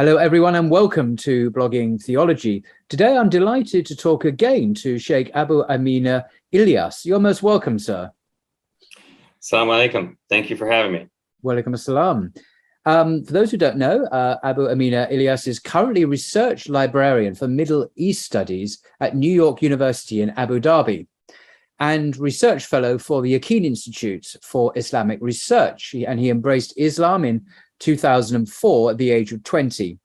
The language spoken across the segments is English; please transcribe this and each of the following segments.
Hello, everyone, and welcome to Blogging Theology. Today, I'm delighted to talk again to Sheikh Abu Amina Elias. You're most welcome, sir. Assalamu alaikum. Thank you for having me. Walaikum assalam. For those who don't know, Abu Amina Elias is currently research librarian for Middle East Studies at New York University in Abu Dhabi and research fellow for the Yaqeen Institute for Islamic Research. And he embraced Islam in 2004 at the age of 20.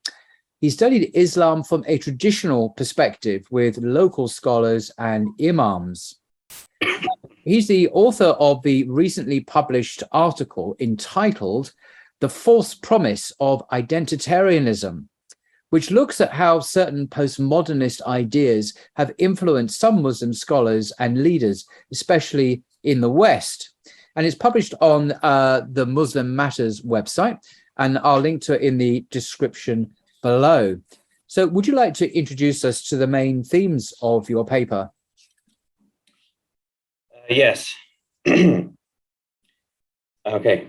He studied Islam from a traditional perspective with local scholars and imams. He's the author of the recently published article entitled "The False Promise of Identitarianism," which looks at how certain postmodernist ideas have influenced some Muslim scholars and leaders, especially in the West. And it's published on the Muslim Matters website, and I'll link to it in the description below. So would you like to introduce us to the main themes of your paper? Yes. Okay.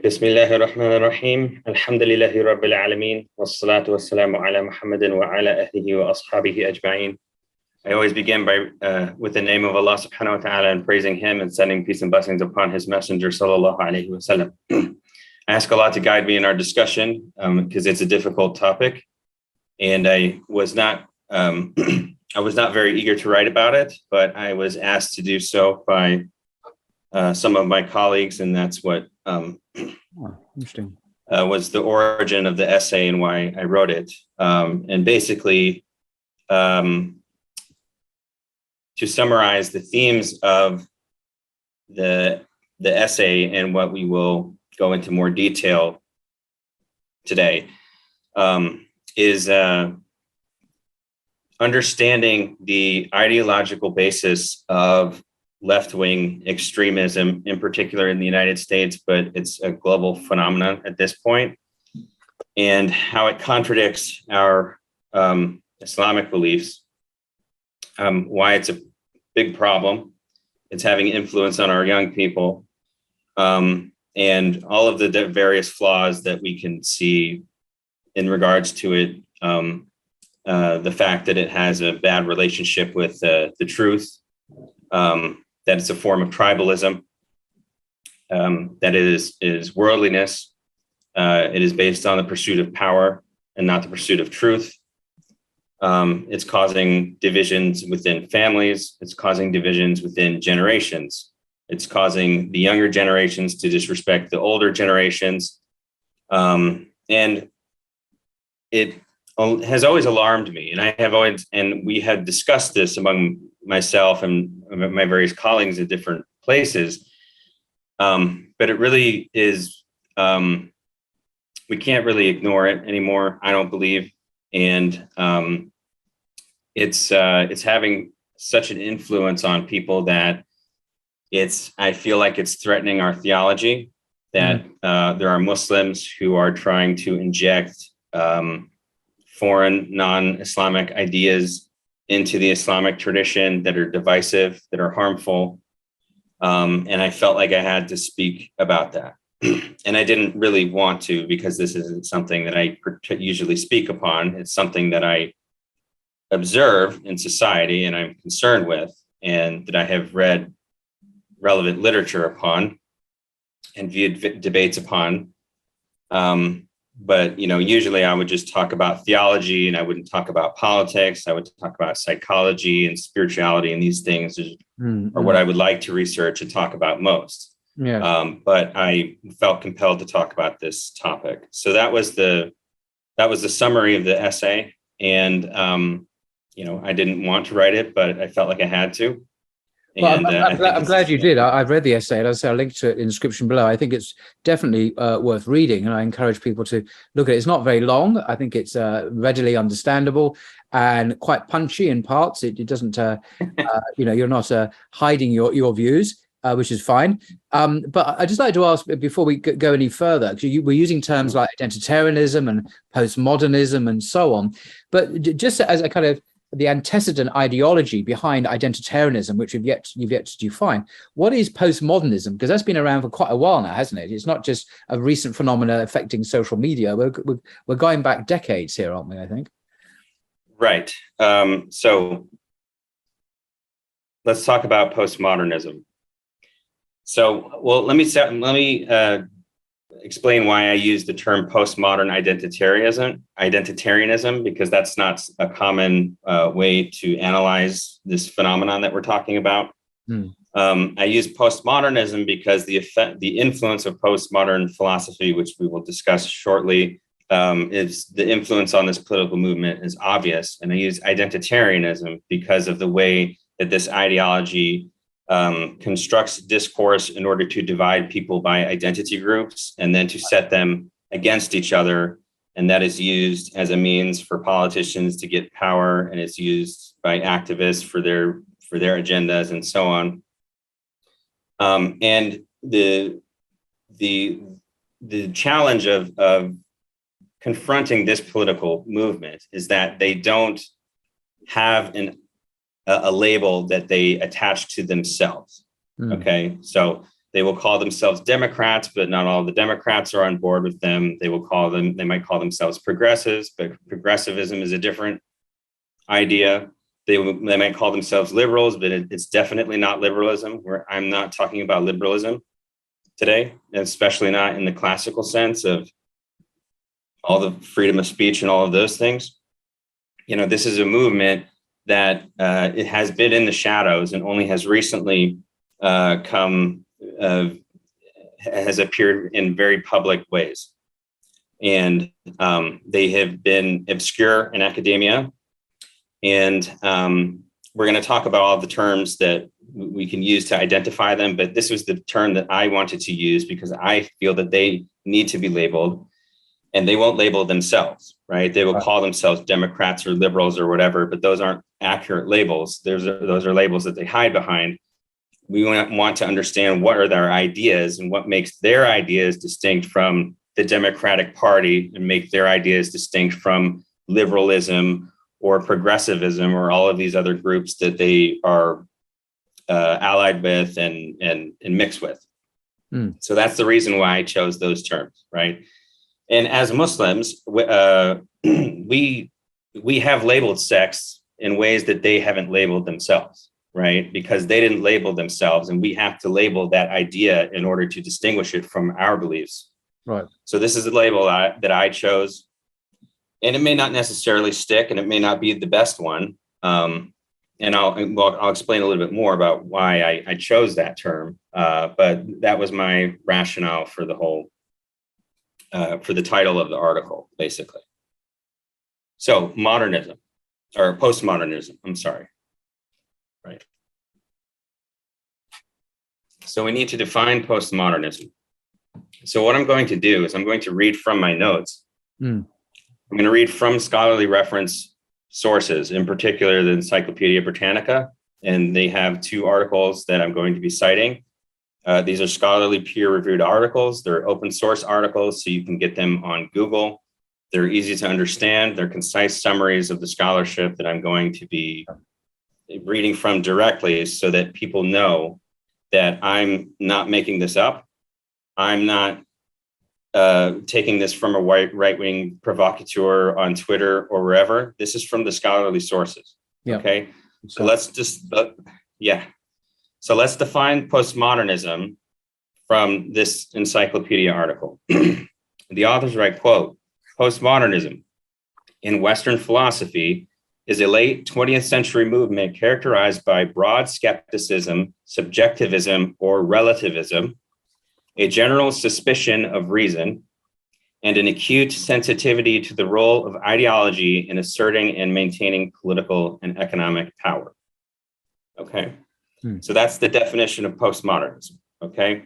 Bismillahir Rahmanir Rahim. Alhamdulillahi Rabbil Alameen. Wassalatu wassalamu ala Muhammadin wa ala ahlihi wa ashabihi ajma'in. I always begin with the name of Allah subhanahu wa ta'ala and praising him and sending peace and blessings upon his messenger sallallahu alayhi wa sallam. I ask Allah to guide me in our discussion because it's a difficult topic, and I was not very eager to write about it, but I was asked to do so by some of my colleagues, and that's what Interesting. Was the origin of the essay and why I wrote it. And basically, to summarize the themes of the essay and what we will go into more detail today is understanding the ideological basis of left-wing extremism, in particular in the United States, but it's a global phenomenon at this point, and how it contradicts our Islamic beliefs, why it's a big problem, it's having influence on our young people, and all of the various flaws that we can see in regards to it, the fact that it has a bad relationship with the truth, that it's a form of tribalism, that it is worldliness, it is based on the pursuit of power and not the pursuit of truth. It's causing divisions within families, it's causing divisions within generations. It's causing the younger generations to disrespect the older generations. And it has always alarmed me. And we had discussed this among myself and my various colleagues at different places. But it really is, we can't really ignore it anymore, I don't believe. And it's having such an influence on people that I feel like it's threatening our theology, that there are Muslims who are trying to inject foreign non-Islamic ideas into the Islamic tradition that are divisive, that are harmful. And I felt like I had to speak about that. And I didn't really want to, because this isn't something that I usually speak upon. It's something that I observe in society and I'm concerned with, and that I have read relevant literature upon and viewed debates upon. But, usually I would just talk about theology and I wouldn't talk about politics. I would talk about psychology and spirituality, and these things are what I would like to research and talk about most. Yeah. But I felt compelled to talk about this topic. So that was the summary of the essay. And, I didn't want to write it, but I felt like I had to. Well, I'm glad you did. I've read the essay, and I'll link to it in the description below. I think it's definitely worth reading, and I encourage people to look at it. It's not very long. I think it's readily understandable and quite punchy in parts. It doesn't, you're not hiding your views, which is fine. But I'd just like to ask, before we go any further, because we're using terms like identitarianism and postmodernism and so on. But just as a kind of the antecedent ideology behind identitarianism, which you've yet to define. What is postmodernism? Because that's been around for quite a while now, hasn't it? It's not just a recent phenomena affecting social media. We're going back decades here, aren't we? I think. Right. So let's talk about postmodernism. So, well, let me explain why I use the term postmodern identitarianism, because that's not a common way to analyze this phenomenon that we're talking about. I use postmodernism because the influence of postmodern philosophy, which we will discuss shortly, is the influence on this political movement is obvious. And I use identitarianism because of the way that this ideology constructs discourse in order to divide people by identity groups and then to set them against each other. And that is used as a means for politicians to get power, and it's used by activists for their agendas and so on. And the challenge of confronting this political movement is that they don't have a label that they attach to themselves. Okay, so they will call themselves Democrats, but not all the Democrats are on board with them. They might call themselves progressives, but progressivism is a different idea. They might call themselves liberals, but it's definitely not liberalism. I'm not talking about liberalism today, especially not in the classical sense of all the freedom of speech and all of those things. This is a movement that it has been in the shadows and only has recently has appeared in very public ways. And they have been obscure in academia. And we're going to talk about all the terms that we can use to identify them. But this was the term that I wanted to use because I feel that they need to be labeled. And they won't label themselves, right? They will call themselves Democrats or liberals or whatever, but those aren't accurate labels. Those are labels that they hide behind. We want to understand what are their ideas and what makes their ideas distinct from the Democratic Party and make their ideas distinct from liberalism or progressivism or all of these other groups that they are allied with and mixed with. So that's the reason why I chose those terms, right? And as Muslims, we have labeled sects in ways that they haven't labeled themselves, right? Because they didn't label themselves, and we have to label that idea in order to distinguish it from our beliefs. Right. So this is the label that I chose, and it may not necessarily stick, and it may not be the best one. And I'll explain a little bit more about why I chose that term. But that was my rationale for the whole. For the title of the article, basically. So modernism, or postmodernism, I'm sorry, right? So we need to define postmodernism. So what I'm going to do is I'm going to read from my notes. I'm going to read from scholarly reference sources, in particular the Encyclopedia Britannica, and they have 2 articles that I'm going to be citing. These are scholarly peer-reviewed articles. They're open source articles, so you can get them on Google. They're easy to understand. They're concise summaries of the scholarship that I'm going to be reading from directly so that people know that I'm not making this up. I'm not taking this from a right-wing provocateur on Twitter or wherever. This is from the scholarly sources. Yeah. Okay, so let's just, So let's define postmodernism from this encyclopedia article. The authors write, quote, postmodernism in Western philosophy is a late 20th century movement characterized by broad skepticism, subjectivism, or relativism, a general suspicion of reason, and an acute sensitivity to the role of ideology in asserting and maintaining political and economic power. Okay. So that's the definition of postmodernism, okay?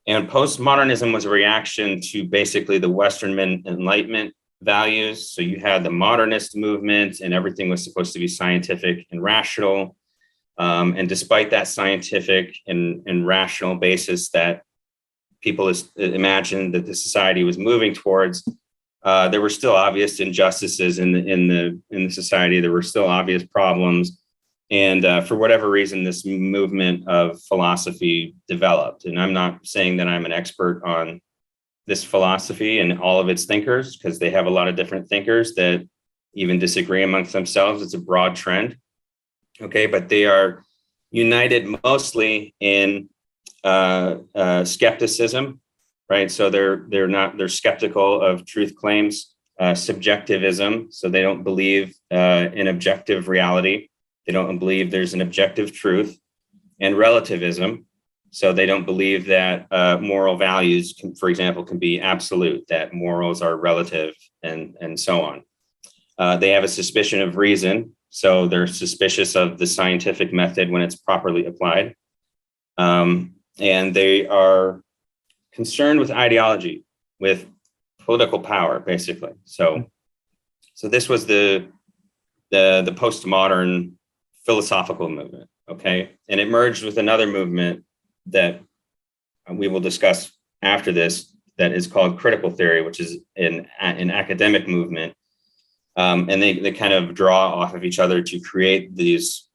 And postmodernism was a reaction to basically the Western Enlightenment values. So you had the modernist movement and everything was supposed to be scientific and rational. And despite that scientific and rational basis that people imagined that the society was moving towards, there were still obvious injustices in the society. There were still obvious problems. And for whatever reason, this movement of philosophy developed. And I'm not saying that I'm an expert on this philosophy and all of its thinkers, because they have a lot of different thinkers that even disagree amongst themselves. It's a broad trend. Okay, but they are united mostly in skepticism, right? So they're skeptical of truth claims, subjectivism. So they don't believe in objective reality. They don't believe there's an objective truth, and relativism. So they don't believe that moral values, for example, can be absolute, that morals are relative, and so on. They have a suspicion of reason. So they're suspicious of the scientific method when it's properly applied. And they are concerned with ideology, with political power, basically. So this was the postmodern philosophical movement, okay? And it merged with another movement that we will discuss after this that is called critical theory, which is an academic movement. And they kind of draw off of each other to create these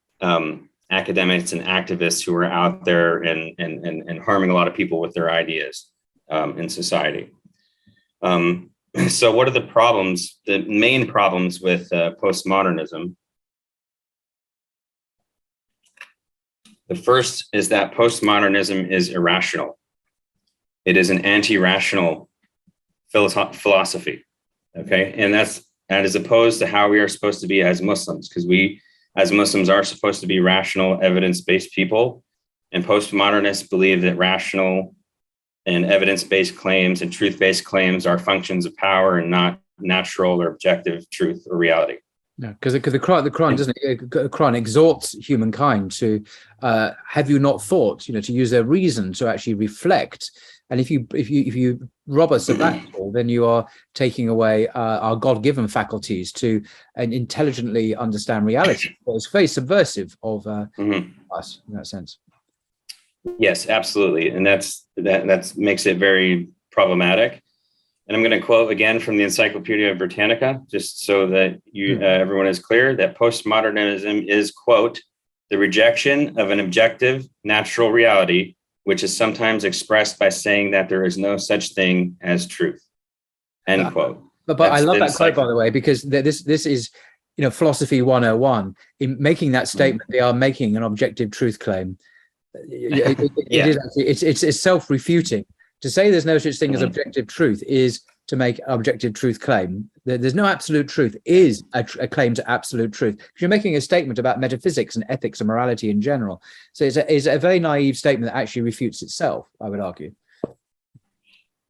academics and activists who are out there and harming a lot of people with their ideas in society. So what are the problems, the main problems with postmodernism? The first is that postmodernism is irrational. It is an anti-rational philosophy, okay? And that is opposed to how we are supposed to be as Muslims, because we, as Muslims, are supposed to be rational, evidence-based people. And postmodernists believe that rational and evidence-based claims and truth-based claims are functions of power and not natural or objective truth or reality. No, because the Quran doesn't it? The Quran exhorts humankind to have you not thought, to use their reason to actually reflect. And if you rob us of that, then you are taking away our God-given faculties to intelligently understand reality. So it's very subversive of us in that sense. Yes, absolutely, and that makes it very problematic. And I'm going to quote again from the Encyclopedia Britannica, just so that everyone is clear, that postmodernism is, quote, the rejection of an objective natural reality, which is sometimes expressed by saying that there is no such thing as truth, end quote. But I love that quote, by the way, because this is, philosophy 101. In making that statement, they are making an objective truth claim. It's self-refuting. To say there's no such thing as objective truth is to make an objective truth claim. There's no absolute truth is a claim to absolute truth. You're making a statement about metaphysics and ethics and morality in general. So it's a very naive statement that actually refutes itself, I would argue.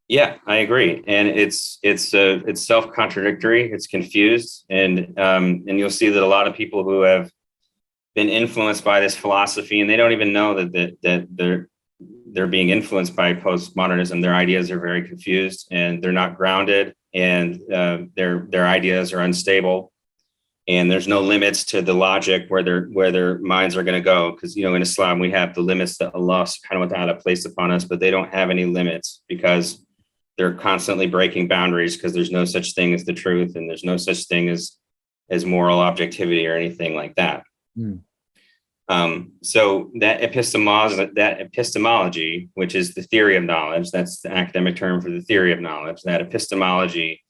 Yeah, I agree, and it's self-contradictory. It's confused, and you'll see that a lot of people who have been influenced by this philosophy, and they don't even know that they're being influenced by postmodernism. Their ideas are very confused, and they're not grounded, and their ideas are unstable, and there's no limits to the logic where their minds are going to go. Because in Islam we have the limits that Allah subhanahu wa ta'ala placed upon us, but they don't have any limits because they're constantly breaking boundaries, because there's no such thing as the truth, and there's no such thing as moral objectivity or anything like that. So that epistemology, which is the theory of knowledge, that's the academic term for the theory of knowledge, that epistemology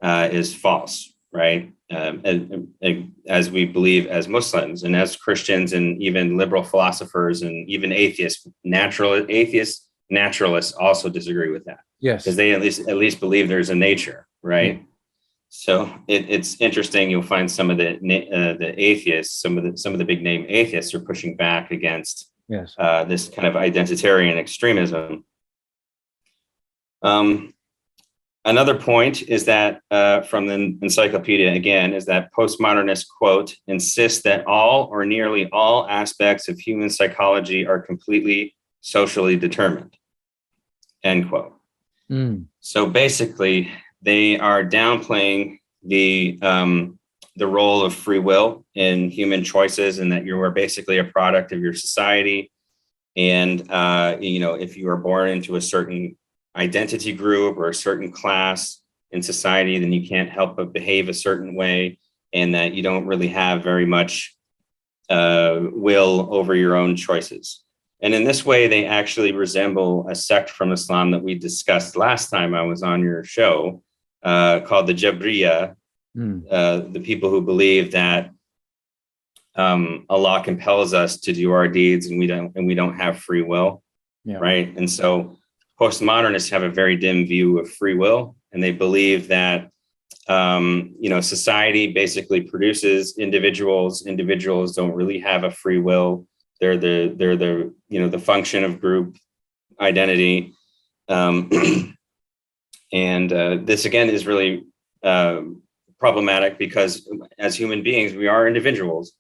is false, right? As we believe as Muslims and as Christians and even liberal philosophers and even atheists, naturalists also disagree with that. Yes, because they at least believe there's a nature, right? So it's interesting. You'll find some of the atheists, some of the big name atheists, are pushing back against this kind of identitarian extremism. Another point is that from the encyclopedia again is that postmodernists, quote, insist that all or nearly all aspects of human psychology are completely socially determined, end quote. So basically, they are downplaying the role of free will in human choices, and that you are basically a product of your society. And if you are born into a certain identity group or a certain class, in society, then you can't help but behave a certain way, and that you don't really have very much will over your own choices. And in this way, they actually resemble a sect from Islam that we discussed last time I was on your show, called the Jabriya, the people who believe that Allah compels us to do our deeds, and we don't have free will, right? And so postmodernists have a very dim view of free will, and they believe that society basically produces individuals. Individuals don't really have a free will. They're the function of group identity, and this again is really problematic, because as human beings we are individuals,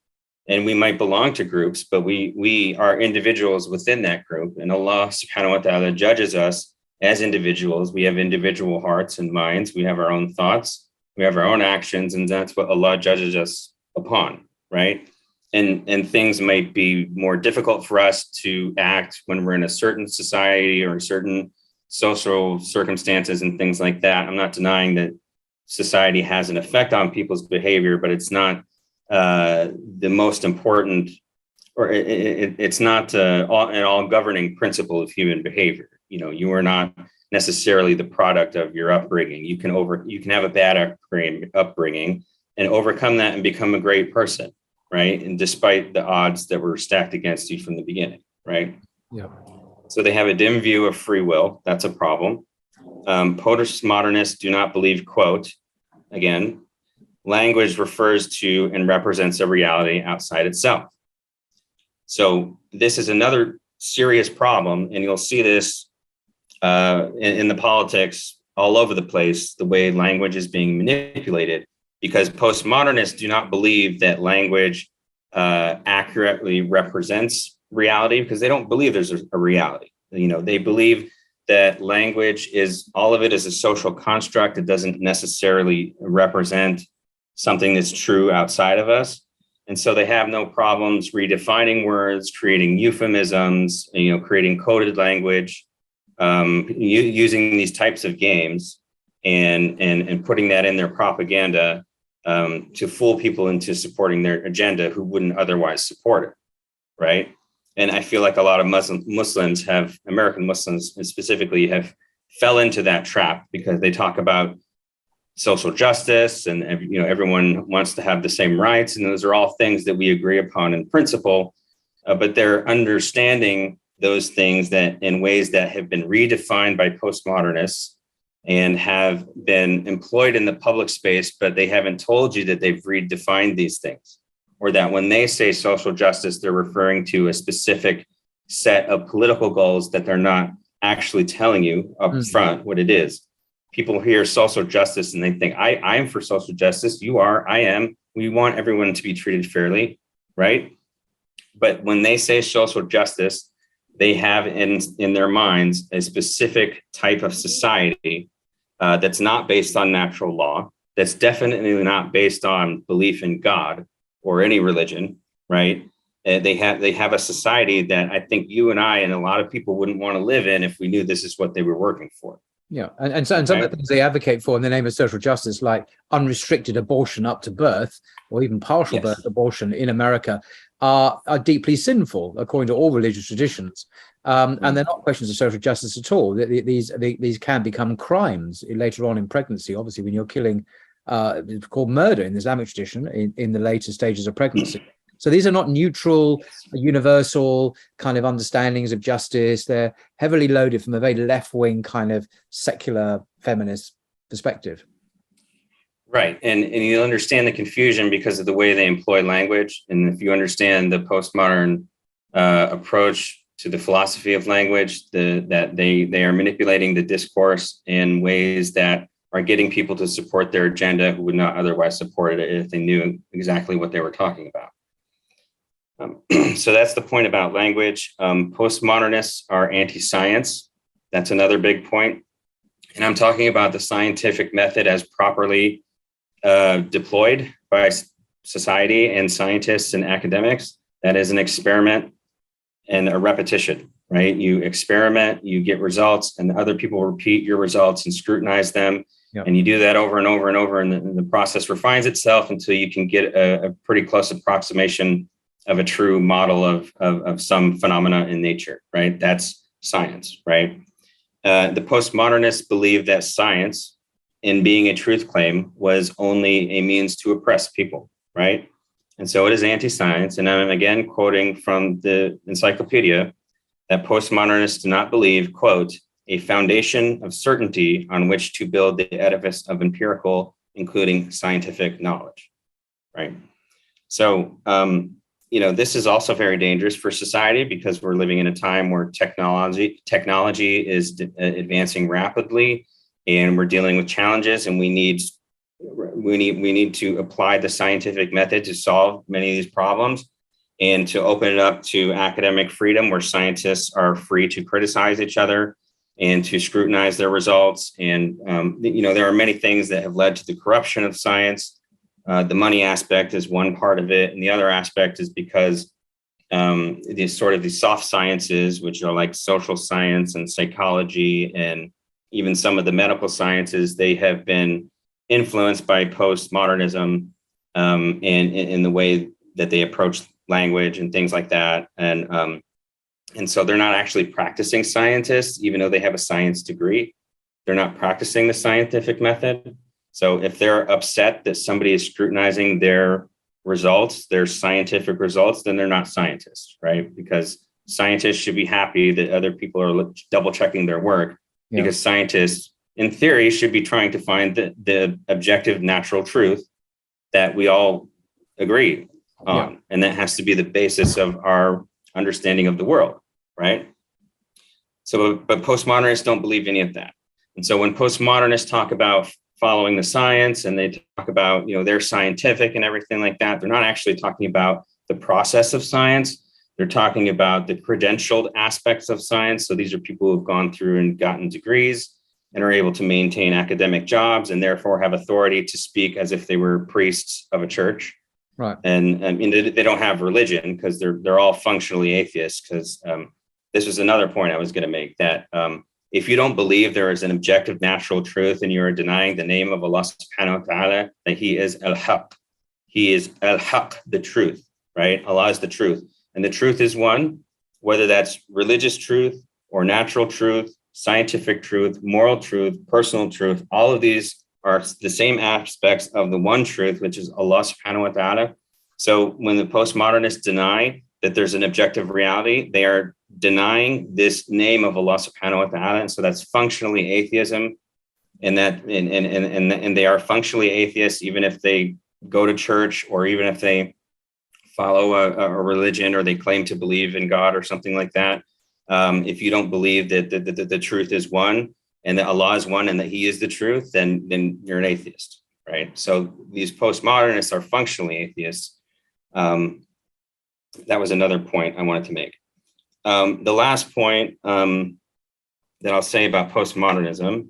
and we might belong to groups, but we are individuals within that group, and Allah subhanahu wa ta'ala judges us as individuals. We have individual hearts and minds. We have our own thoughts. We have our own actions, and that's what Allah judges us upon, right? And things might be more difficult for us to act when we're in a certain society or certain social circumstances and things like that. I'm not denying that society has an effect on people's behavior, but it's not the most important, or it's not an all governing principle of human behavior. You are not necessarily the product of your upbringing. You can have a bad upbringing and overcome that and become a great person, right? And despite the odds that were stacked against you from the beginning, right? Yeah. So they have a dim view of free will. That's a problem. Postmodernists do not believe, quote, again, language refers to and represents a reality outside itself. So this is another serious problem, and you'll see this in the politics all over the place, the way language is being manipulated, because postmodernists do not believe that language accurately represents reality, because they don't believe there's a reality. They believe that language is, all of it is a social construct. It doesn't necessarily represent something that's true outside of us. And so they have no problems redefining words, creating euphemisms, creating coded language, using these types of games and putting that in their propaganda to fool people into supporting their agenda who wouldn't otherwise support it, right? And I feel like a lot of Muslims American Muslims specifically, have fell into that trap, because they talk about social justice and everyone wants to have the same rights, and those are all things that we agree upon in principle, but they're understanding those things that in ways that have been redefined by postmodernists and have been employed in the public space, but they haven't told you that they've redefined these things, or that when they say social justice, they're referring to a specific set of political goals that they're not actually telling you up front what it is. People hear social justice and they think, I am for social justice. You are, I am. We want everyone to be treated fairly, right? But when they say social justice, they have in their minds a specific type of society that's not based on natural law, that's definitely not based on belief in God or any religion, right? They have a society that I think you and I and a lot of people wouldn't want to live in if we knew this is what they were working for. Yeah, and some of the things they advocate for in the name of social justice, like unrestricted abortion up to birth, or even partial birth abortion in America, are deeply sinful according to all religious traditions, and they're not questions of social justice at all. These can become crimes later on in pregnancy. Obviously, when you're killing, it's called murder in the Islamic tradition in the later stages of pregnancy. So these are not neutral, universal kind of understandings of justice. They're heavily loaded from a very left-wing kind of secular feminist perspective. Right. And you understand the confusion because of the way they employ language. And if you understand the postmodern approach to the philosophy of language, that they are manipulating the discourse in ways that are getting people to support their agenda who would not otherwise support it if they knew exactly what they were talking about. So that's the point about language. Postmodernists are anti-science. That's another big point. And I'm talking about the scientific method as properly deployed by society and scientists and academics. That is an experiment and a repetition, right? You experiment, you get results, and other people repeat your results and scrutinize them And you do that over and over and over, and the process refines itself until you can get a pretty close approximation of a true model of some phenomena in nature, right? That's science, right? The postmodernists believe that science, in being a truth claim, was only a means to oppress people, right? And so it is anti-science. And I'm again quoting from the encyclopedia that postmodernists do not believe, quote, a foundation of certainty on which to build the edifice of empirical, including scientific knowledge, right? So, this is also very dangerous for society because we're living in a time where technology is advancing rapidly, and we're dealing with challenges, and we need to apply the scientific method to solve many of these problems, and to open it up to academic freedom where scientists are free to criticize each other and to scrutinize their results. And, there are many things that have led to the corruption of science. The money aspect is one part of it. And the other aspect is because the soft sciences, which are like social science and psychology and even some of the medical sciences, they have been influenced by postmodernism and in the way that they approach language and things like that. And so they're not actually practicing scientists, even though they have a science degree. They're not practicing the scientific method. So if they're upset that somebody is scrutinizing their results, their scientific results, then they're not scientists, right? Because scientists should be happy that other people are double checking their work, because scientists, in theory, should be trying to find the objective natural truth that we all agree on. Yeah. And that has to be the basis of our understanding of the world, right? So, but postmodernists don't believe any of that. And so when postmodernists talk about following the science and they talk about, they're scientific and everything like that, they're not actually talking about the process of science. They're talking about the credentialed aspects of science. So these are people who've gone through and gotten degrees and are able to maintain academic jobs and therefore have authority to speak as if they were priests of a church. Right. And they don't have religion because they're all functionally atheists. Because this was another point I was going to make, that if you don't believe there is an objective natural truth and you are denying the name of Allah subhanahu wa ta'ala, that he is al-haq. He is al-haq, the truth, right? Allah is the truth. And the truth is one, whether that's religious truth or natural truth, scientific truth, moral truth, personal truth, all of these are the same aspects of the one truth, which is Allah subhanahu wa ta'ala. So when the postmodernists deny that there's an objective reality, they are denying this name of Allah subhanahu wa ta'ala. And so that's functionally atheism. And they are functionally atheists, even if they go to church or even if they follow a religion or they claim to believe in God or something like that. If you don't believe that the truth is one and that Allah is one and that he is the truth, then you're an atheist, right? So these postmodernists are functionally atheists. That was another point I wanted to make. The last point that I'll say about postmodernism,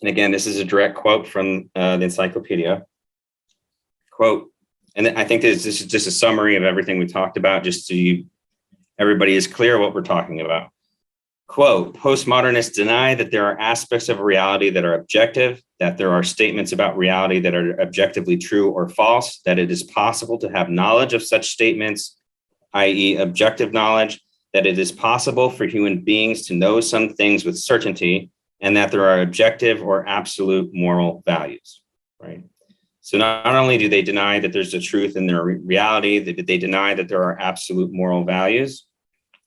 and again, this is a direct quote from the encyclopedia. Quote, and I think this is just a summary of everything we talked about, just so everybody is clear what we're talking about. Quote, postmodernists deny that there are aspects of reality that are objective, that there are statements about reality that are objectively true or false, that it is possible to have knowledge of such statements, i.e. objective knowledge, that it is possible for human beings to know some things with certainty, and that there are objective or absolute moral values, right? So not only do they deny that there's a truth in their reality, they deny that there are absolute moral values.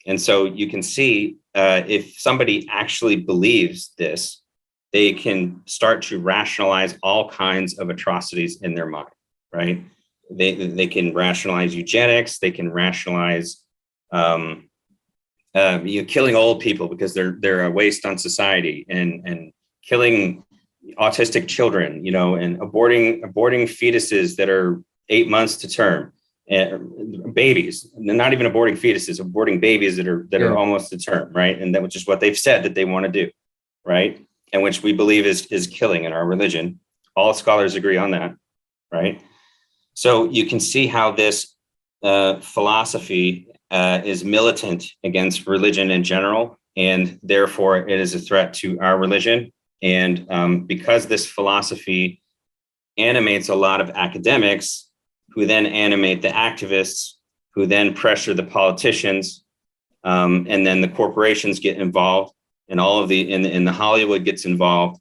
And so you can see if somebody actually believes this, they can start to rationalize all kinds of atrocities in their mind, right? They can rationalize eugenics, they can rationalize killing old people because they're a waste on society, and killing autistic children, and aborting fetuses that are 8 months to term, and babies, not even aborting fetuses, aborting babies that are almost to term, right? And that which is what they've said that they want to do, right? And which we believe is killing in our religion. All scholars agree on that, right? So you can see how this philosophy is militant against religion in general and therefore it is a threat to our religion. And because this philosophy animates a lot of academics, who then animate the activists, who then pressure the politicians, and then the corporations get involved, and all of the Hollywood gets involved,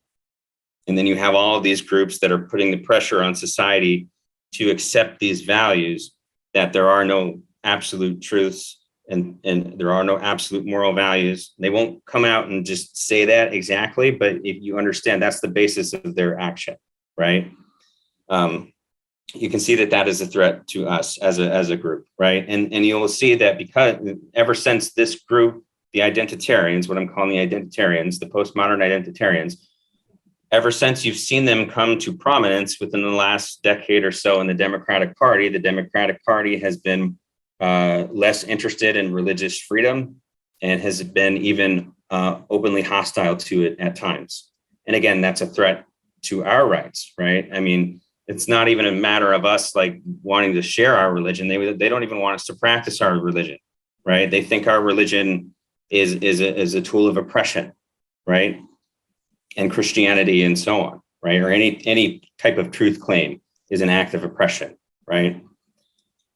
and then you have all of these groups that are putting the pressure on society to accept these values, that there are no absolute truths and there are no absolute moral values. They won't come out and just say that exactly, but if you understand, that's the basis of their action, right? You can see that that is a threat to us as a group, right? And you will see that because ever since this group, the Identitarians, what I'm calling the Identitarians, the postmodern Identitarians, ever since you've seen them come to prominence within the last decade or so in the Democratic Party has been less interested in religious freedom and has been even openly hostile to it at times. And again, that's a threat to our rights, right? I mean, it's not even a matter of us like wanting to share our religion. They don't even want us to practice our religion, right? They think our religion is a tool of oppression, right? And Christianity and so on, right? Or any type of truth claim is an act of oppression, right?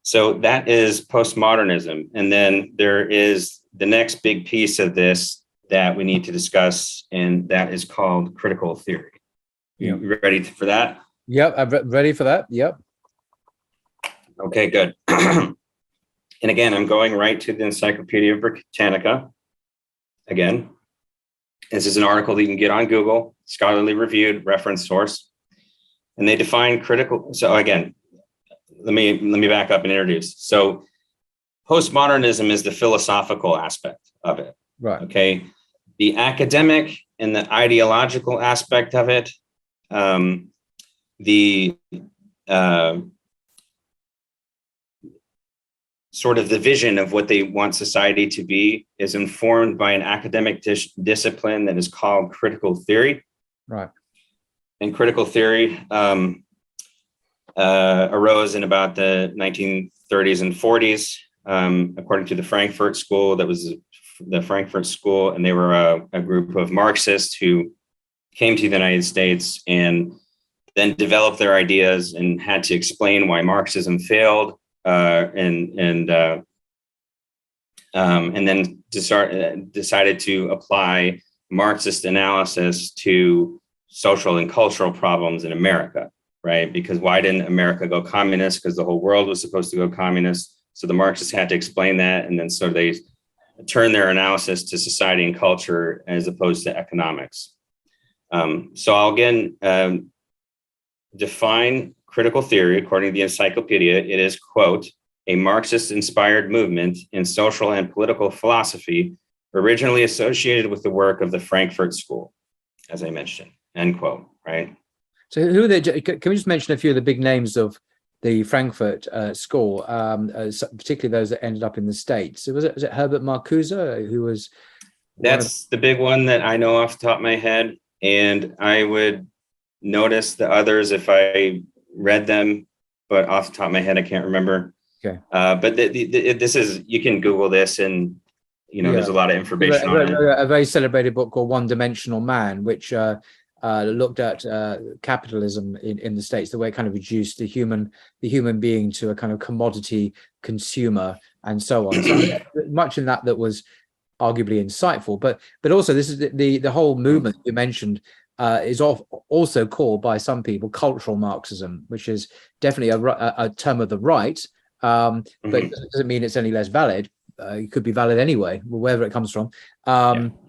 So that is postmodernism. And then there is the next big piece of this that we need to discuss, and that is called critical theory. You ready for that? Yep, I'm ready for that. Yep. Okay, good. And again, I'm going right to the Encyclopedia Britannica. Again, this is an article that you can get on Google, scholarly reviewed, reference source. And they define critical. So again, let me back up and introduce. So postmodernism is the philosophical aspect of it. Right. Okay. The academic and the ideological aspect of it, sort of the vision of what they want society to be is informed by an academic discipline that is called critical theory. Right. And critical theory arose in about the 1930s and 40s, according to the Frankfurt School. That was the Frankfurt School, and they were a group of Marxists who came to the United States and then developed their ideas and had to explain why Marxism failed, and then decided to apply Marxist analysis to social and cultural problems in America, right? Because why didn't America go communist? Because the whole world was supposed to go communist. So the Marxists had to explain that. And then so they turned their analysis to society and culture as opposed to economics. So I'll again define critical theory according to the encyclopedia. It is, quote, a Marxist-inspired movement in social and political philosophy originally associated with the work of the Frankfurt School, as I mentioned, end quote, right? So who are they? Can we just mention a few of the big names of the Frankfurt School, particularly those that ended up in the States? So was it Herbert Marcuse, who was... That's the big one that I know off the top of my head, and I would notice the others if I read them, but off the top of my head, I can't remember. Okay. But this is, you can Google this and, there's a lot of information on it. A very celebrated book called One Dimensional Man, which looked at capitalism in the States, the way it kind of reduced the human being to a kind of commodity consumer and so on. So much in that was arguably insightful, but also this is the whole movement you mentioned is also called by some people cultural Marxism, which is definitely a term of the right, but it doesn't mean it's any less valid. It could be valid anyway, wherever it comes from.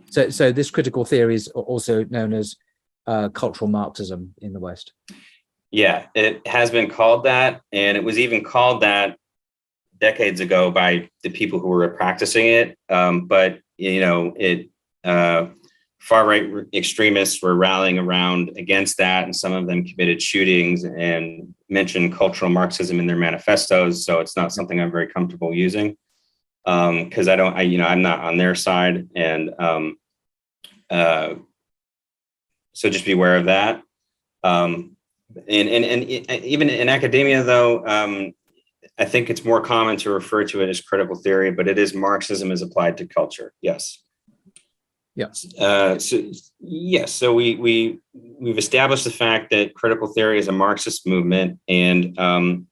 So this critical theory is also known as cultural Marxism in the West. Yeah, it has been called that, and it was even called that decades ago by the people who were practicing it. But far-right extremists were rallying around against that, and some of them committed shootings and mentioned cultural Marxism in their manifestos. So it's not something I'm very comfortable using because I'm not on their side, and so just be aware of that. And even in academia, though, I think it's more common to refer to it as critical theory, but it is Marxism as applied to culture. Yes. Yeah. So we've established the fact that critical theory is a Marxist movement, and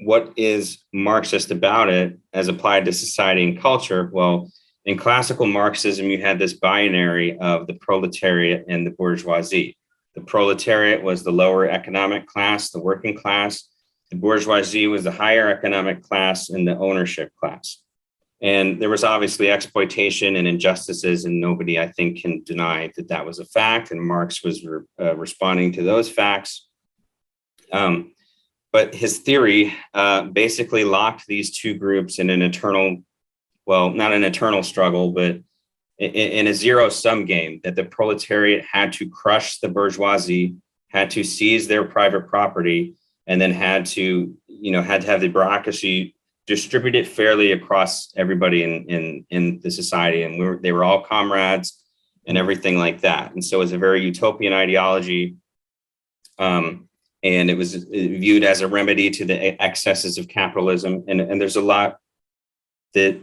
what is Marxist about it as applied to society and culture? Well, in classical Marxism, you had this binary of the proletariat and the bourgeoisie. The proletariat was the lower economic class, the working class. The bourgeoisie was the higher economic class and the ownership class. And there was obviously exploitation and injustices, and nobody, I think, can deny that that was a fact. And Marx was responding to those facts. But his theory basically locked these two groups in an eternal, well, not an eternal struggle, but in a zero-sum game, that the proletariat had to crush the bourgeoisie, had to seize their private property, and then had to have the bureaucracy distribute it fairly across everybody in the society. And they were all comrades and everything like that. And so it was a very utopian ideology. And it was viewed as a remedy to the excesses of capitalism. And there's a lot that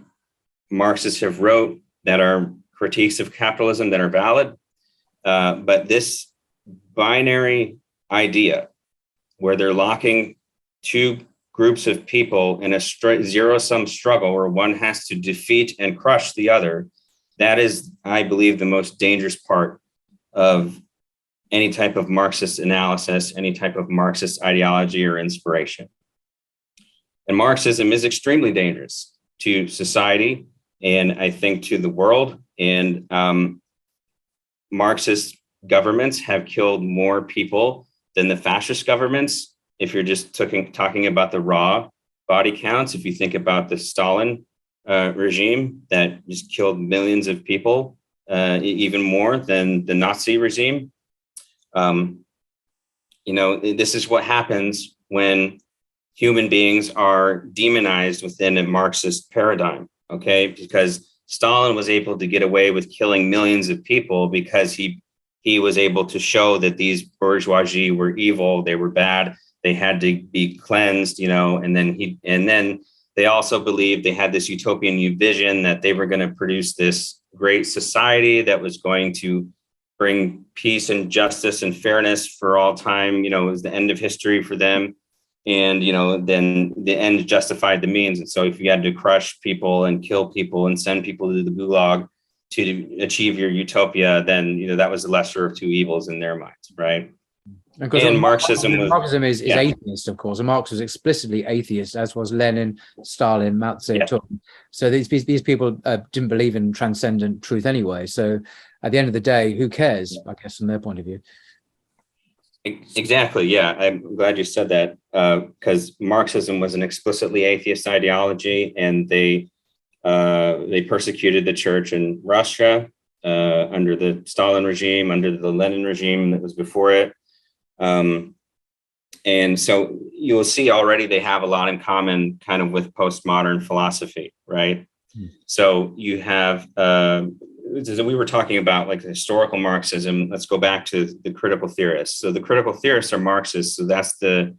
Marxists have wrote that are critiques of capitalism that are valid. But this binary idea where they're locking two groups of people in a zero-sum struggle where one has to defeat and crush the other, that is, I believe, the most dangerous part of any type of Marxist analysis, any type of Marxist ideology or inspiration. And Marxism is extremely dangerous to society, and I think to the world. And Marxist governments have killed more people than the fascist governments. If you're just talking about the raw body counts, if you think about the Stalin regime that just killed millions of people, even more than the Nazi regime. This is what happens when human beings are demonized within a Marxist paradigm, okay? Because Stalin was able to get away with killing millions of people because he was able to show that these bourgeoisie were evil, they were bad, they had to be cleansed, and then they also believed they had this utopian vision that they were going to produce this great society that was going to bring peace and justice and fairness for all time. It was the end of history for them. And, then the end justified the means. And so if you had to crush people and kill people and send people to the gulag to achieve your utopia, then, that was the lesser of two evils in their minds, right? And Marxism is atheist, of course, and Marx was explicitly atheist, as was Lenin, Stalin, Mao Zedong. Yeah. So these people didn't believe in transcendent truth anyway. So at the end of the day, who cares? I guess from their point of view. Exactly. Yeah, I'm glad you said that, because Marxism was an explicitly atheist ideology, and they persecuted the church in Russia under the Stalin regime, under the Lenin regime that was before it. And so you will see already they have a lot in common kind of with postmodern philosophy, right? So you have, we were talking about like the historical Marxism. Let's go back to the critical theorists. So the critical theorists are Marxists. So that's the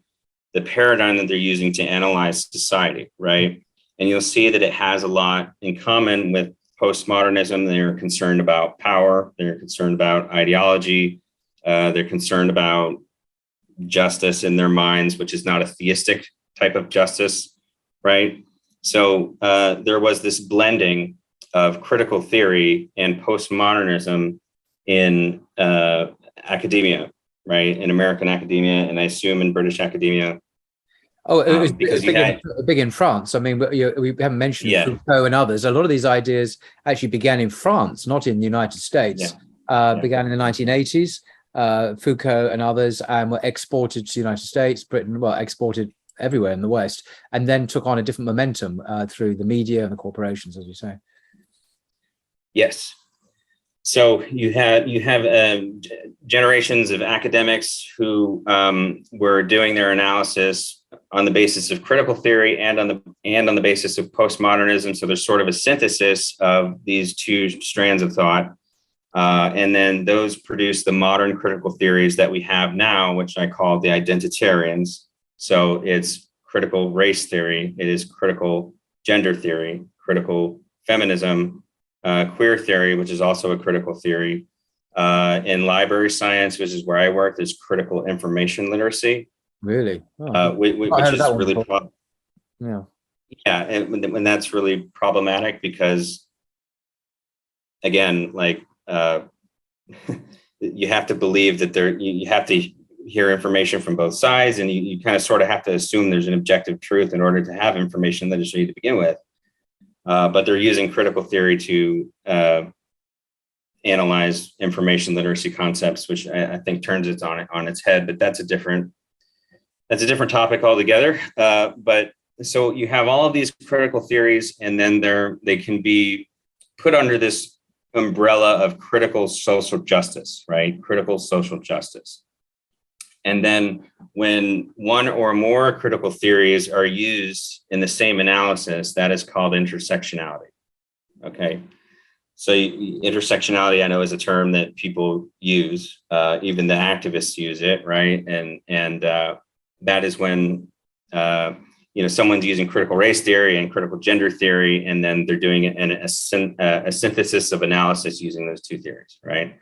paradigm that they're using to analyze society, right? And you'll see that it has a lot in common with postmodernism. They're concerned about power. They're concerned about ideology. They're concerned about justice in their minds, which is not a theistic type of justice, right? So there was this blending of critical theory and postmodernism in academia, right? In American academia, and I assume in British academia. Oh, it was big in France. I mean, we haven't mentioned Foucault and others. A lot of these ideas actually began in France, not in the United States. Began in the 1980s. Foucault and others, and were exported to the United States, Britain, exported everywhere in the West, and then took on a different momentum through the media and the corporations, as you say. Yes. So you have generations of academics who were doing their analysis on the basis of critical theory and on the basis of postmodernism. So there's sort of a synthesis of these two strands of thought. And then those produce the modern critical theories that we have now, which I call the Identitarians. So it's critical race theory, it is critical gender theory, critical feminism, queer theory, which is also a critical theory. In library science, which is where I work, there's critical information literacy. Really? Oh, Which is really yeah. And that's really problematic because, again, like you have to believe that you have to hear information from both sides, and you kind of sort of have to assume there's an objective truth in order to have information literacy to begin with. But they're using critical theory to analyze information literacy concepts, which I think turns it on its head. But that's a different topic altogether. But so you have all of these critical theories, and then they can be put under this umbrella of critical social justice, right? Critical social justice. And then when one or more critical theories are used in the same analysis, that is called intersectionality. Okay. So intersectionality, I know, is a term that people use. Even the activists use it, right? And that is when someone's using critical race theory and critical gender theory, and then they're doing it in a synthesis of analysis using those two theories, right?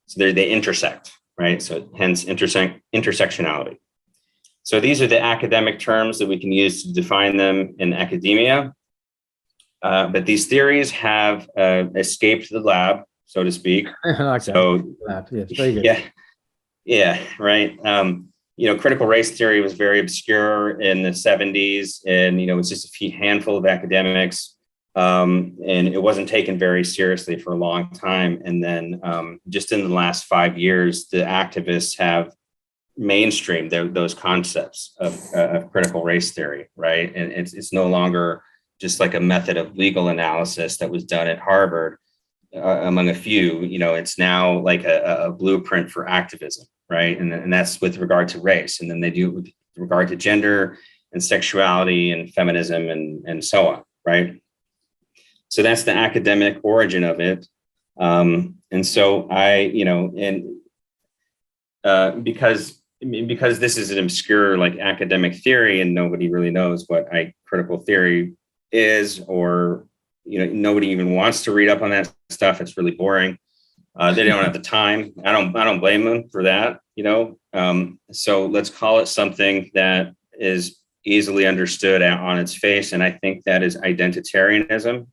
So they intersect, right? So hence intersectionality. So these are the academic terms that we can use to define them in academia. But these theories have escaped the lab, so to speak. Okay. So lab. Yes, very good. Yeah, right. Critical race theory was very obscure in the 70s, and it's just a handful of academics, and it wasn't taken very seriously for a long time. And then just in the last 5 years, the activists have mainstreamed those concepts of critical race theory, right? And it's no longer just like a method of legal analysis that was done at Harvard among a few. It's now like a blueprint for activism, right? And that's with regard to race. And then they do it with regard to gender and sexuality and feminism and so on, right? So that's the academic origin of it. And so because this is an obscure like academic theory and nobody really knows what critical theory is, or nobody even wants to read up on that stuff. It's really boring. They don't have the time. I don't blame them for that. So let's call it something that is easily understood on its face, and I think that is identitarianism.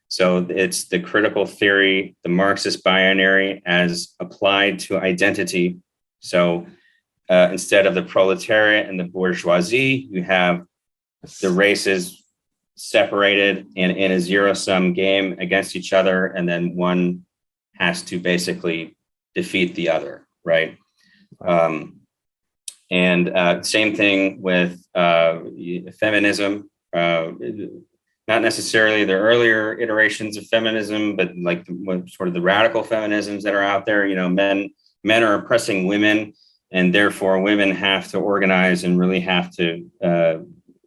So it's the critical theory, the Marxist binary as applied to identity. So instead of the proletariat and the bourgeoisie, you have the races separated and in a zero-sum game against each other, and then one has to basically defeat the other, right? Same thing with feminism. Not necessarily the earlier iterations of feminism, but like sort of the radical feminisms that are out there. Men are oppressing women, and therefore women have to organize and really have to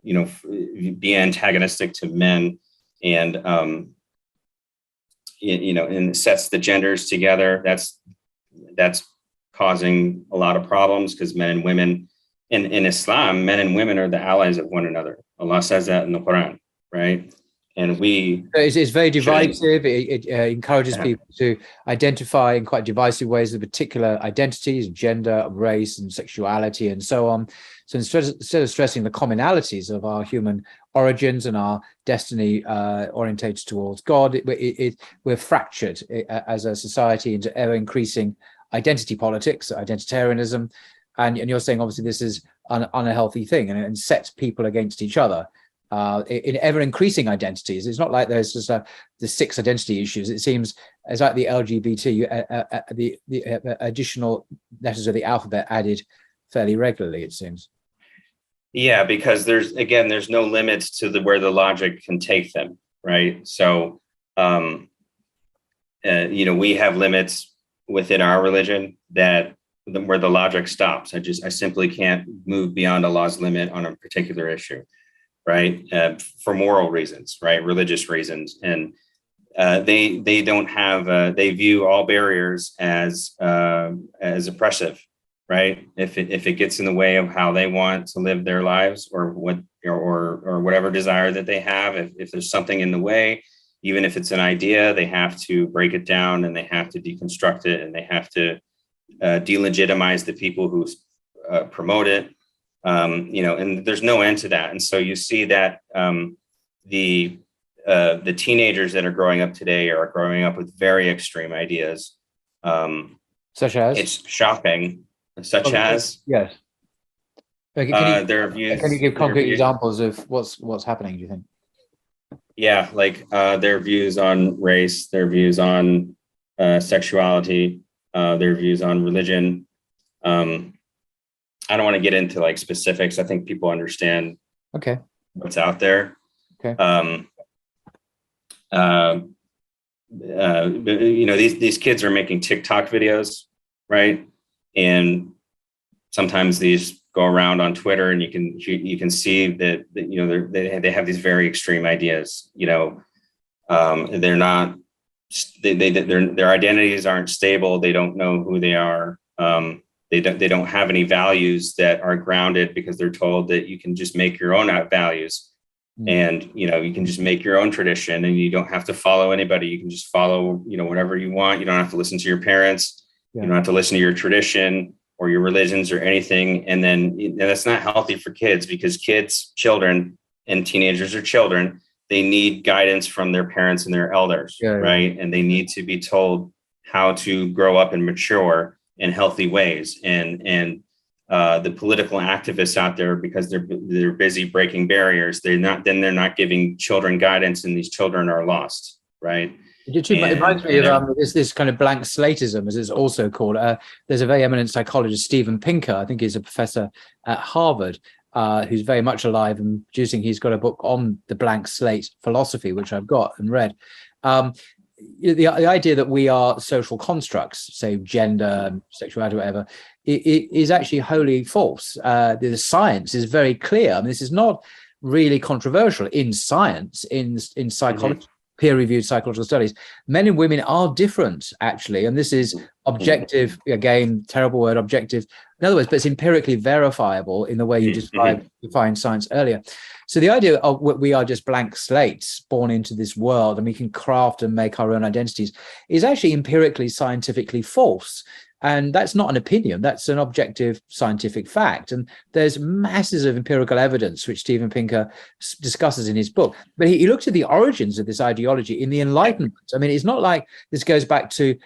be antagonistic to men, and and it sets the genders together. That's causing a lot of problems, because men and women in Islam, men and women are the allies of one another. Allah says that in the Quran, right? And it's very divisive. It encourages people to identify in quite divisive ways with particular identities, gender, race, and sexuality, and so on. So instead of stressing the commonalities of our human origins and our destiny orientated towards God, we're fractured as a society into ever-increasing identity politics, identitarianism, and you're saying obviously this is an unhealthy thing, and sets people against each other. In ever-increasing identities. It's not like there's just the 6 identity issues. It seems it's like the LGBT, the additional letters of the alphabet added fairly regularly, it seems. Yeah, because there's no limits to where the logic can take them, right? So, we have limits within our religion where the logic stops. I simply can't move beyond Allah's limit on a particular issue, right? For moral reasons, right? Religious reasons. And they don't have, they view all barriers as oppressive, right? If it gets in the way of how they want to live their lives, or whatever desire that they have, if there's something in the way, even if it's an idea, they have to break it down and they have to deconstruct it and they have to delegitimize the people who promote it. And there's no end to that. And so you see that the teenagers that are growing up today are growing up with very extreme ideas. Such as? It's shocking, such as? Yes. Their views. Can you give concrete examples of what's happening, do you think? Yeah, like their views on race, their views on sexuality, their views on religion. I don't want to get into like specifics. I think people understand what's out there. Okay. These kids are making TikTok videos, right? And sometimes these go around on Twitter, and you can see that they have these very extreme ideas. They're not. Their identities aren't stable. They don't know who they are. They don't have any values that are grounded, because they're told that you can just make your own values, and you can just make your own tradition, and you don't have to follow anybody. You can just follow whatever you want. You don't have to listen to your parents. You don't have to listen to your tradition or your religions or anything. And then that's not healthy for kids, because children and teenagers are children. They need guidance from their parents and their elders, right? And they need to be told how to grow up and mature in healthy ways. And the political activists out there, because they're busy breaking barriers, they're not giving children guidance, and these children are lost, right? It reminds me of this kind of blank slatism, as it's also called. There's a very eminent psychologist, Steven Pinker, I think he's a professor at Harvard, who's very much alive and producing. He's got a book on the blank slate philosophy, which I've got and read. The idea that we are social constructs, say gender, sexuality, whatever, it is actually wholly false. The science is very clear. I mean, this is not really controversial in science, in psychology. Peer-reviewed psychological studies. Men and women are different, actually, and this is objective. Again, terrible word, objective. In other words, but it's empirically verifiable in the way you defined science earlier. So the idea of we are just blank slates born into this world, and we can craft and make our own identities, is actually empirically, scientifically false. And that's not an opinion, that's an objective scientific fact. And there's masses of empirical evidence, which Steven Pinker discusses in his book. But he looked at the origins of this ideology in the Enlightenment. I mean, it's not like this goes back to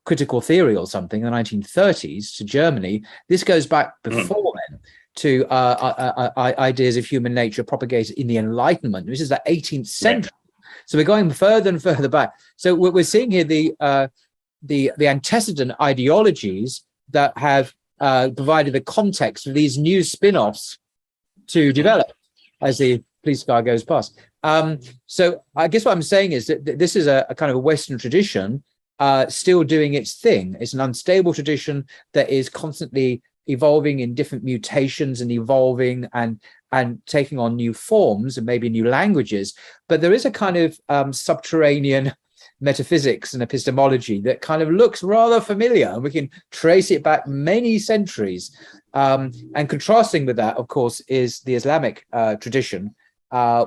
critical theory or something in the 1930s to Germany. This goes back before then to ideas of human nature propagated in the Enlightenment. This is the 18th century. So we're going further and further back. So what we're seeing here, the antecedent ideologies that have provided the context for these new spin-offs to develop as the police car goes past. So I guess what I'm saying is that this is a kind of a Western tradition still doing its thing. It's an unstable tradition that is constantly evolving in different mutations and evolving and taking on new forms and maybe new languages. But there is a kind of subterranean metaphysics and epistemology that kind of looks rather familiar, and we can trace it back many centuries. And contrasting with that, of course, is the Islamic tradition,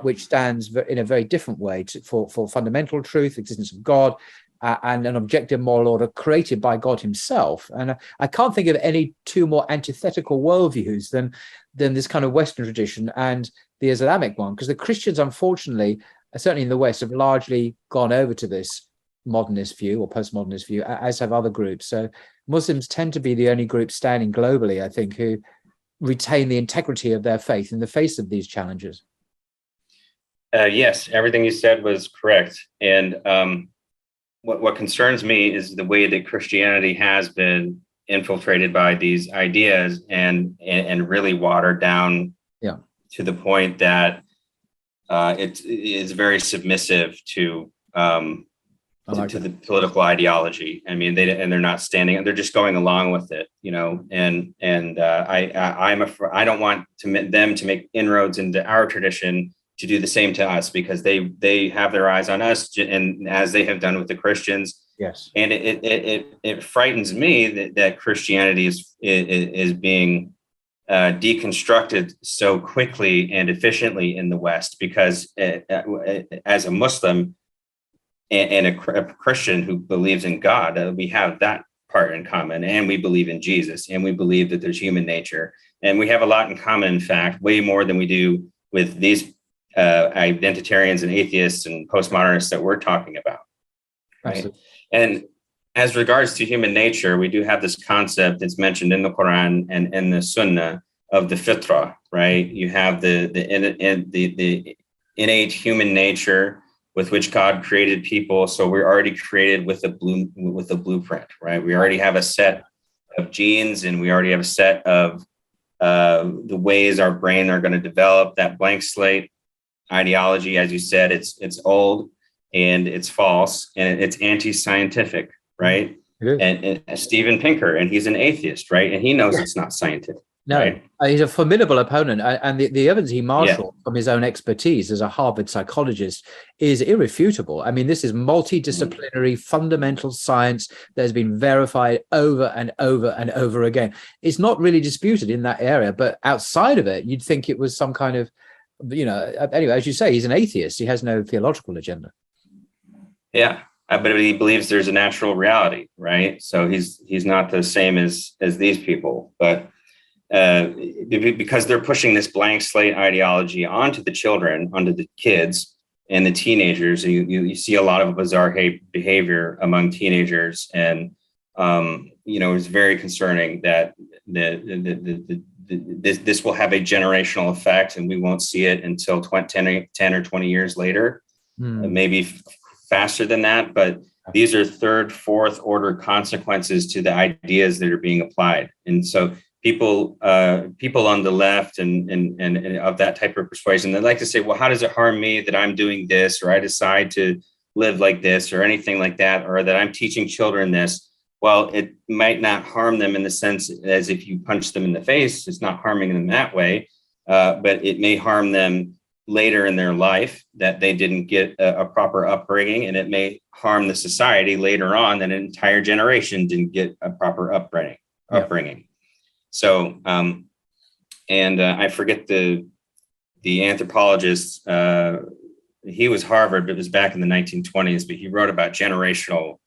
which stands in a very different way for fundamental truth, existence of God, and an objective moral order created by God himself. And I can't think of any two more antithetical worldviews than this kind of Western tradition and the Islamic one, because the Christians, unfortunately, certainly in the West, have largely gone over to this modernist view or postmodernist view, as have other groups. So Muslims tend to be the only group standing globally, I think, who retain the integrity of their faith in the face of these challenges. Yes, everything you said was correct. And what concerns me is the way that Christianity has been infiltrated by these ideas and really watered down to the point that it is very submissive to the political ideology. I mean, they're not standing; they're just going along with it, And I don't want them to make inroads into our tradition to do the same to us, because they have their eyes on us, and as they have done with the Christians. Yes, and it frightens me that Christianity is being deconstructed so quickly and efficiently in the West, because as a Muslim, and a Christian who believes in God, we have that part in common, and we believe in Jesus, and we believe that there's human nature, and we have a lot in common. In fact, way more than we do with these identitarians and atheists and postmodernists that we're talking about. Right. Absolutely. And as regards to human nature, we do have this concept that's mentioned in the Quran and in the Sunnah of the fitra, right? You have the innate human nature with which God created people. So we're already created with a blueprint, right? We already have a set of genes, and we already have a set of the ways our brain are going to develop. That blank slate ideology, as you said, it's old and it's false and it's anti-scientific, right? And Steven Pinker, and he's an atheist, right? And he knows it's not scientific. No, right? He's a formidable opponent, and the evidence he marshaled from his own expertise as a Harvard psychologist is irrefutable. I mean, this is multidisciplinary, fundamental science that has been verified over and over and over again. It's not really disputed in that area, but outside of it, you'd think it was some kind of, anyway, as you say, he's an atheist. He has no theological agenda. Yeah. But he believes there's a natural reality, right? So he's not the same as these people, but because they're pushing this blank slate ideology onto the children, onto the kids and the teenagers, you see a lot of bizarre behavior among teenagers, and it's very concerning that this will have a generational effect, and we won't see it until 10 or 20 years later, maybe faster than that. But these are third, fourth order consequences to the ideas that are being applied. And so people on the left and of that type of persuasion, they like to say, well, how does it harm me that I'm doing this, or I decide to live like this, or anything like that, or that I'm teaching children this? Well, it might not harm them in the sense as if you punch them in the face. It's not harming them that way, but it may harm them later in their life, that they didn't get a proper upbringing, and it may harm the society later on that an entire generation didn't get a proper upbringing. So, I forget the anthropologist, he was Harvard, but it was back in the 1920s, but he wrote about generational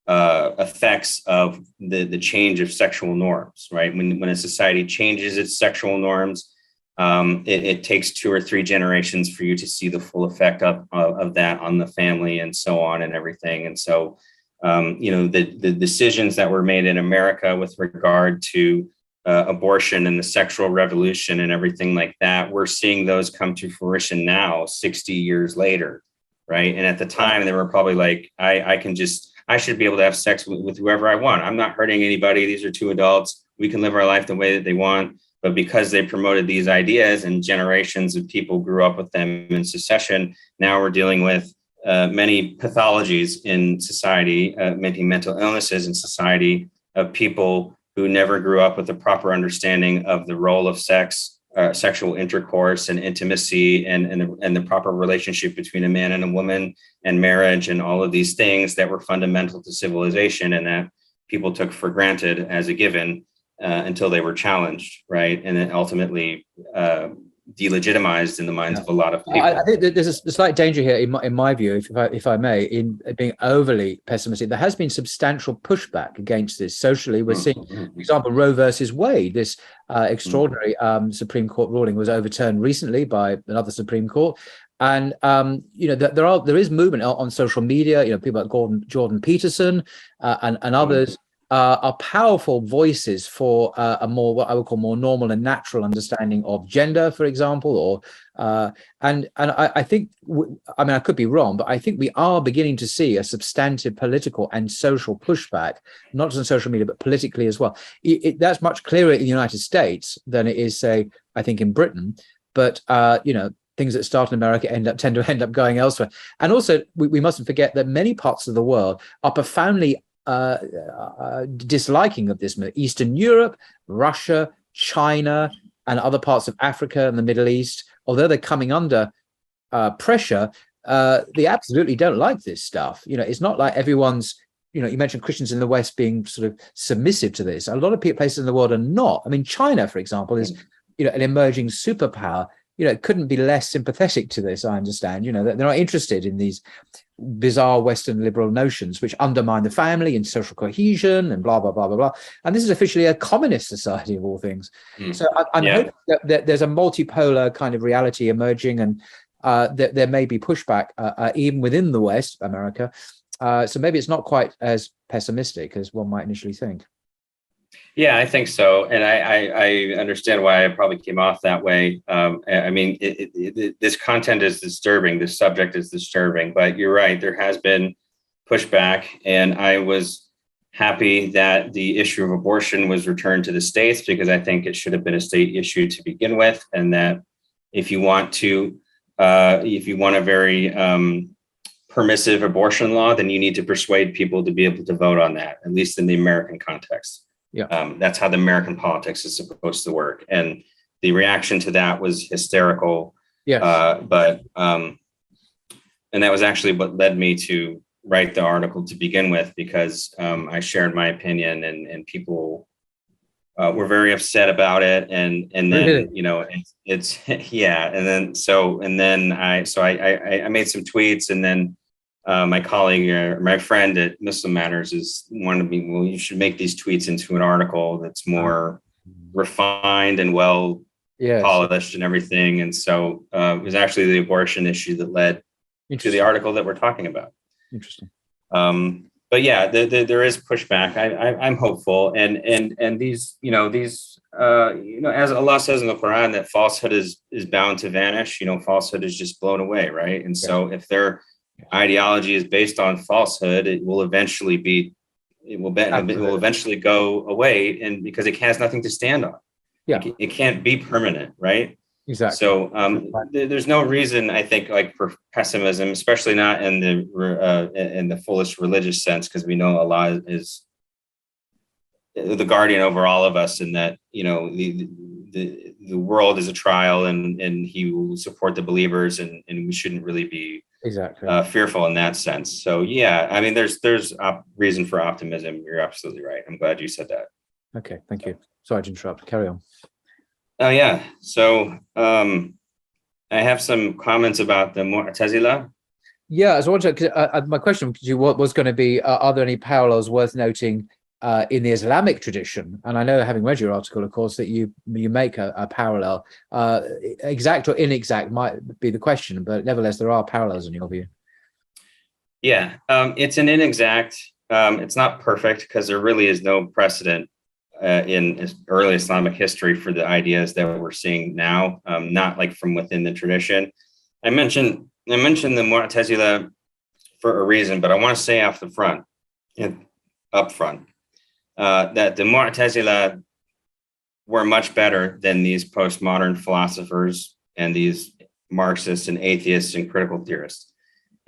effects of the change of sexual norms, right? When a society changes its sexual norms, it takes 2 or 3 generations for you to see the full effect of that on the family and so on and everything. And so, the decisions that were made in America with regard to abortion and the sexual revolution and everything like that, we're seeing those come to fruition now, 60 years later, right? And at the time, they were probably like, I should be able to have sex with whoever I want. I'm not hurting anybody. These are 2 adults. We can live our life the way that they want. But because they promoted these ideas and generations of people grew up with them in succession, now we're dealing with many pathologies in society, many mental illnesses in society of people who never grew up with a proper understanding of the role of sex, sexual intercourse and intimacy, and the proper relationship between a man and a woman, and marriage, and all of these things that were fundamental to civilization and that people took for granted as a given until they were challenged, right? And then ultimately delegitimized in the minds of a lot of people. I think that there's a slight danger here, in my view, if I may, in being overly pessimistic. There has been substantial pushback against this socially. We're seeing, for example, Roe versus Wade. This extraordinary Supreme Court ruling was overturned recently by another Supreme Court. And there is movement on social media. People like Jordan Peterson and others are powerful voices for a more, what I would call, more normal and natural understanding of gender, for example. Or and I think, I could be wrong, but I think we are beginning to see a substantive political and social pushback, not just on social media, but politically as well. That's much clearer in the United States than it is, say, I think, in Britain. But things that start in America tend to end up going elsewhere. And also, we mustn't forget that many parts of the world are profoundly disliking of this. Eastern Europe, Russia, China, and other parts of Africa and the Middle East, although they're coming under pressure, they absolutely don't like this stuff. It's not like everyone's, you mentioned Christians in the West being sort of submissive to this. A lot of places in the world are not. China, for example, is an emerging superpower. couldn't be less sympathetic to this. I understand, that they're not interested in these bizarre Western liberal notions which undermine the family and social cohesion and blah, blah, blah, blah, blah. And this is officially a communist society of all things. So I'm hoping that there's a multipolar kind of reality emerging, and that there may be pushback even within the West, America. So maybe it's not quite as pessimistic as one might initially think. Yeah, I think so. And I understand why I probably came off that way. I mean, this content is disturbing. This subject is disturbing, but you're right. There has been pushback, and I was happy that the issue of abortion was returned to the states, because I think it should have been a state issue to begin with. And that if you want a very permissive abortion law, then you need to persuade people to be able to vote on that, at least in the American context. Yeah, that's how the American politics is supposed to work. And the reaction to that was hysterical. Yes. And that was actually what led me to write the article to begin with, because I shared my opinion, and people were very upset about it. And then, Really? it's yeah. And then I made some tweets, and then my colleague or my friend at Muslim Matters wanted me, well, you should make these tweets into an article that's more refined and well polished and everything. And so it was actually the abortion issue that led to the article that we're talking about. Interesting. But yeah, there is pushback. I'm hopeful, and these as Allah says in the Quran, that falsehood is bound to vanish. Falsehood is just blown away, right? And so if their ideology is based on falsehood, it will eventually go away, and because it has nothing to stand on. It can't be permanent, right? Exactly. So there's no reason, I think, like, for pessimism, especially not in the fullest religious sense, because we know Allah is the guardian over all of us, and that the world is a trial, and He will support the believers, and we shouldn't really be fearful in that sense. So yeah, I mean, there's reason for optimism. You're absolutely right. I'm glad you said that. Okay, thank you. Sorry to interrupt. Carry on. Oh yeah. So I have some comments about the Mu'tazila. Yeah, I was wondering, my question to you was going to be, are there any parallels worth noting in the Islamic tradition? And I know, having read your article, of course, that you make a parallel. Exact or inexact might be the question, but nevertheless, there are parallels in your view. Yeah, it's an inexact. It's not perfect, because there really is no precedent in early Islamic history for the ideas that we're seeing now, not like from within the tradition. I mentioned the Mu'tazila for a reason, but I want to say up front that the Mu'tazila were much better than these postmodern philosophers and these Marxists and atheists and critical theorists.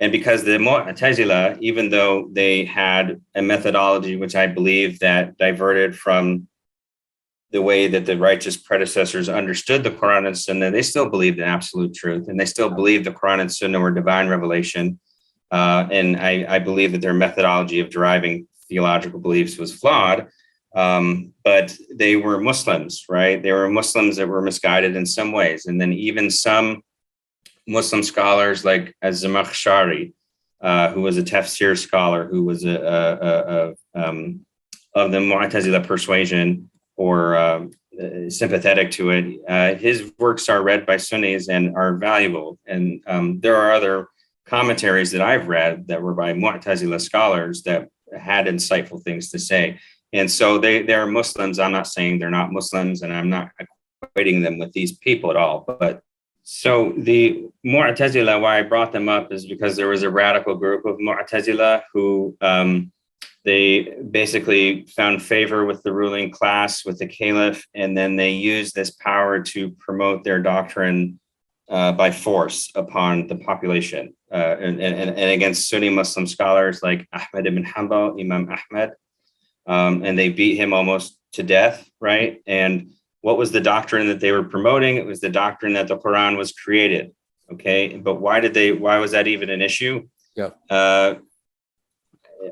And because the Mu'tazila, even though they had a methodology which I believe that diverted from the way that the righteous predecessors understood the Quran and Sunnah, they still believed in absolute truth, and they still believed the Quran and Sunnah were divine revelation. And I believe that their methodology of deriving theological beliefs was flawed, but they were Muslims, right? They were Muslims that were misguided in some ways. And then even some Muslim scholars like Az-Zamakhshari, who was a tafsir scholar, who was of the Mu'tazila persuasion, or sympathetic to it. His works are read by Sunnis and are valuable. And there are other commentaries that I've read that were by Mu'tazila scholars that had insightful things to say. And so they're Muslims. I'm not saying they're not Muslims, and I'm not equating them with these people at all. But so the Mu'tazila, why I brought them up is because there was a radical group of Mu'tazila who they basically found favor with the ruling class, with the caliph, and then they used this power to promote their doctrine by force upon the population, and against Sunni Muslim scholars like Ahmad ibn Hanbal, Imam Ahmad, and they beat him almost to death, right? And what was the doctrine that they were promoting? It was the doctrine that the Quran was created, okay? But why was that even an issue? Yeah.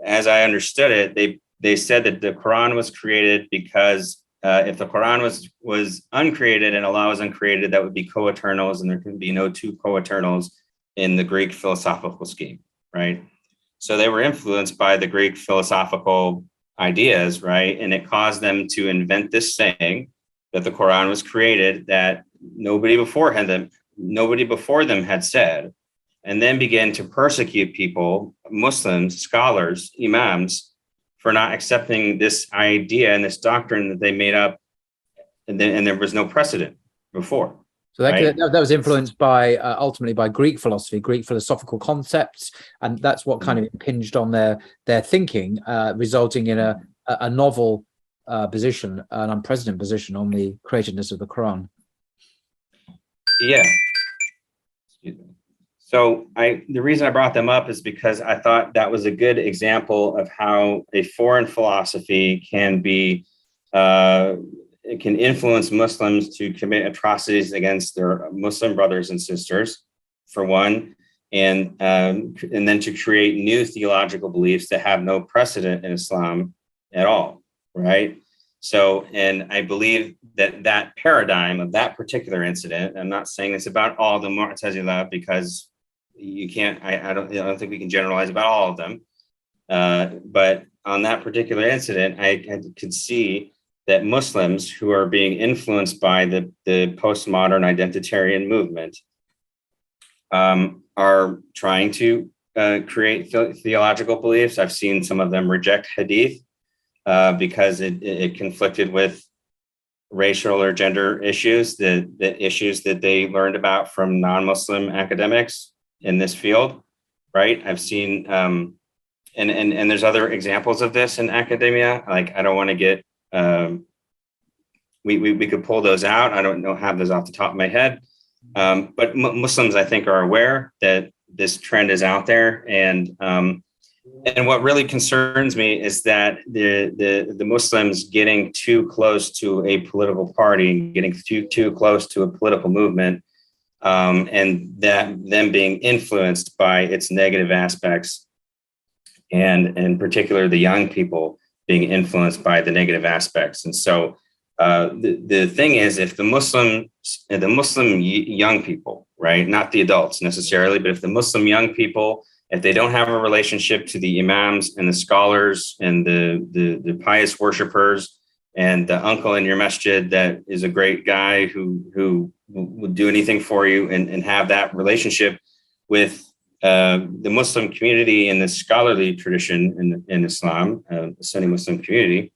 As I understood it, they said that the Quran was created because if the Quran was uncreated and Allah was uncreated, that would be co-eternals, and there can be no two co-eternals in the Greek philosophical scheme, right? So they were influenced by the Greek philosophical ideas, right? And it caused them to invent this saying that the Quran was created that nobody before them had said, and then began to persecute people, Muslims, scholars, imams, for not accepting this idea and this doctrine that they made up, and there was no precedent before. So that was influenced by ultimately by Greek philosophy, Greek philosophical concepts, and that's what kind of impinged on their thinking, resulting in a novel position, an unprecedented position on the createdness of the Quran. Yeah. So the reason I brought them up is because I thought that was a good example of how a foreign philosophy can be it can influence Muslims to commit atrocities against their Muslim brothers and sisters, for one, and then to create new theological beliefs that have no precedent in Islam at all, right? So, and I believe that paradigm of that particular incident, I'm not saying it's about all the Mu'tazila, because you can't, I don't think we can generalize about all of them. But on that particular incident, I could see that Muslims who are being influenced by the postmodern identitarian movement are trying to create theological beliefs. I've seen some of them reject hadith because it conflicted with racial or gender issues, the issues that they learned about from non-Muslim academics in this field, right? I've seen, and there's other examples of this in academia. Like, I don't want to get, we could pull those out. I don't have those off the top of my head. But Muslims, I think, are aware that this trend is out there. And what really concerns me is that the Muslims getting too close to a political party, getting too close to a political movement, and that them being influenced by its negative aspects, and in particular, the young people being influenced by the negative aspects. And so the thing is, if the Muslim young people, right, not the adults necessarily, but if the Muslim young people, if they don't have a relationship to the imams and the scholars and the pious worshipers and the uncle in your masjid that is a great guy who will do anything for you, and have that relationship with the Muslim community and the scholarly tradition in Islam, the Sunni Muslim community,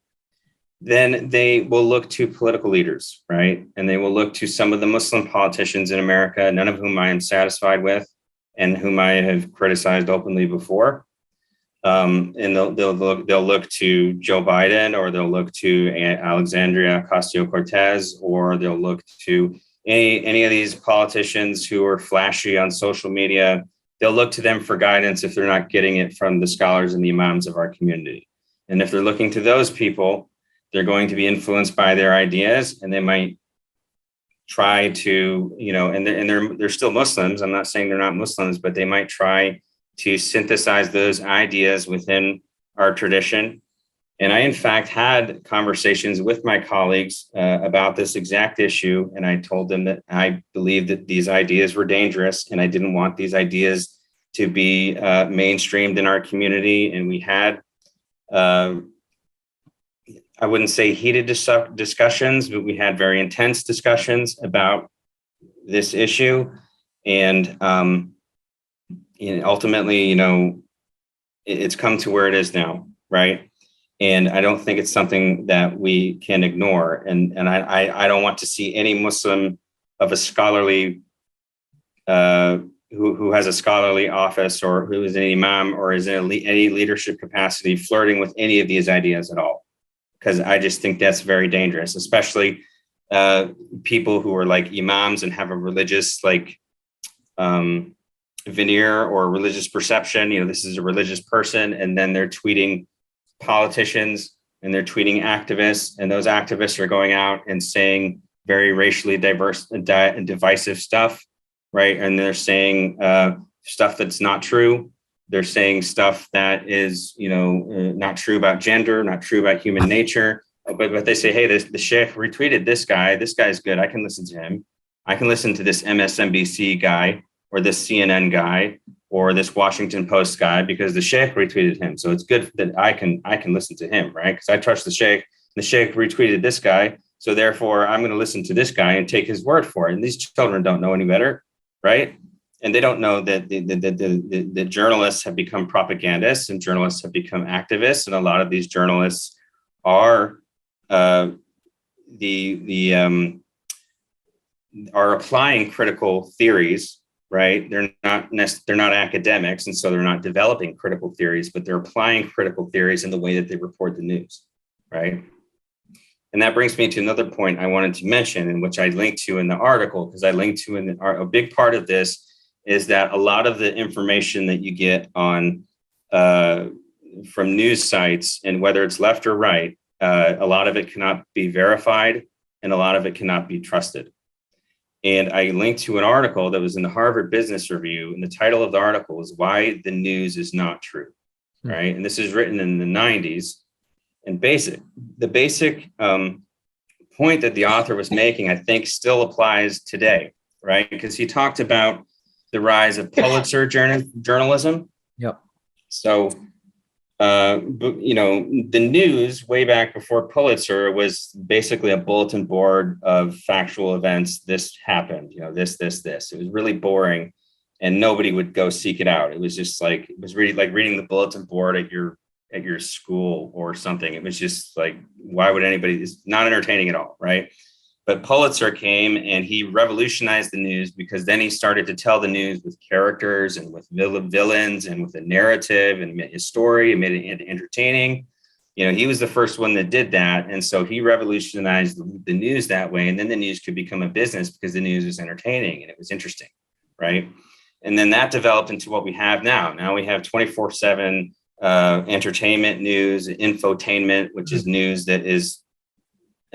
then they will look to political leaders, right? And they will look to some of the Muslim politicians in America, none of whom I am satisfied with, and whom I have criticized openly before. And they'll look to Joe Biden, or they'll look to Alexandria Ocasio-Cortez, or they'll look to any of these politicians who are flashy on social media. They'll look to them for guidance if they're not getting it from the scholars and the imams of our community. And if they're looking to those people, they're going to be influenced by their ideas, and they might try to, and they're still Muslims. I'm not saying they're not Muslims, but they might try to synthesize those ideas within our tradition. And I, in fact, had conversations with my colleagues about this exact issue. And I told them that I believed that these ideas were dangerous, and I didn't want these ideas to be mainstreamed in our community. And we had, I wouldn't say heated discussions, but we had very intense discussions about this issue. And ultimately, it's come to where it is now, right? And I don't think it's something that we can ignore. And I don't want to see any Muslim of a scholarly, who has a scholarly office, or who is an imam, or is in any leadership capacity, flirting with any of these ideas at all. Because I just think that's very dangerous, especially people who are like imams and have a religious veneer or religious perception. This is a religious person, and then they're tweeting politicians and they're tweeting activists, and those activists are going out and saying very racially diverse and divisive stuff, right? And they're saying stuff that's not true. They're saying stuff that is, not true about gender, not true about human nature. but they say, hey, the sheikh retweeted this guy. This guy's good. I can listen to him. I can listen to this MSNBC guy or this CNN guy or this Washington Post guy because the sheikh retweeted him. So it's good that I can listen to him, right? Because I trust the sheikh. The sheikh retweeted this guy. So therefore, I'm going to listen to this guy and take his word for it. And these children don't know any better, right? And they don't know that the journalists have become propagandists and journalists have become activists. And a lot of these journalists are are applying critical theories, right? They're not academics, and so they're not developing critical theories, but they're applying critical theories in the way that they report the news, right? And that brings me to another point I wanted to mention, and which I linked to in the article, because I linked to a big part of this is that a lot of the information that you get on from news sites, and whether it's left or right, a lot of it cannot be verified and a lot of it cannot be trusted. And I linked to an article that was in the Harvard Business Review, and the title of the article is Why the News is Not True, right? And this is written in the 90s. And the basic point that the author was making, I think, still applies today, right? Because he talked about the rise of Pulitzer journalism. Yep. So, the news way back before Pulitzer was basically a bulletin board of factual events. This happened, this. It was really boring, and nobody would go seek it out. It was just like, it was really like reading the bulletin board at your school or something. It was just like, why would anybody? It's not entertaining at all, right? But Pulitzer came and he revolutionized the news, because then he started to tell the news with characters and with villains and with a narrative and made a story and made it entertaining. He was the first one that did that. And so he revolutionized the news that way. And then the news could become a business because the news was entertaining and it was interesting, right? And then that developed into what we have now. Now we have 24/7 entertainment news, infotainment, which is news that is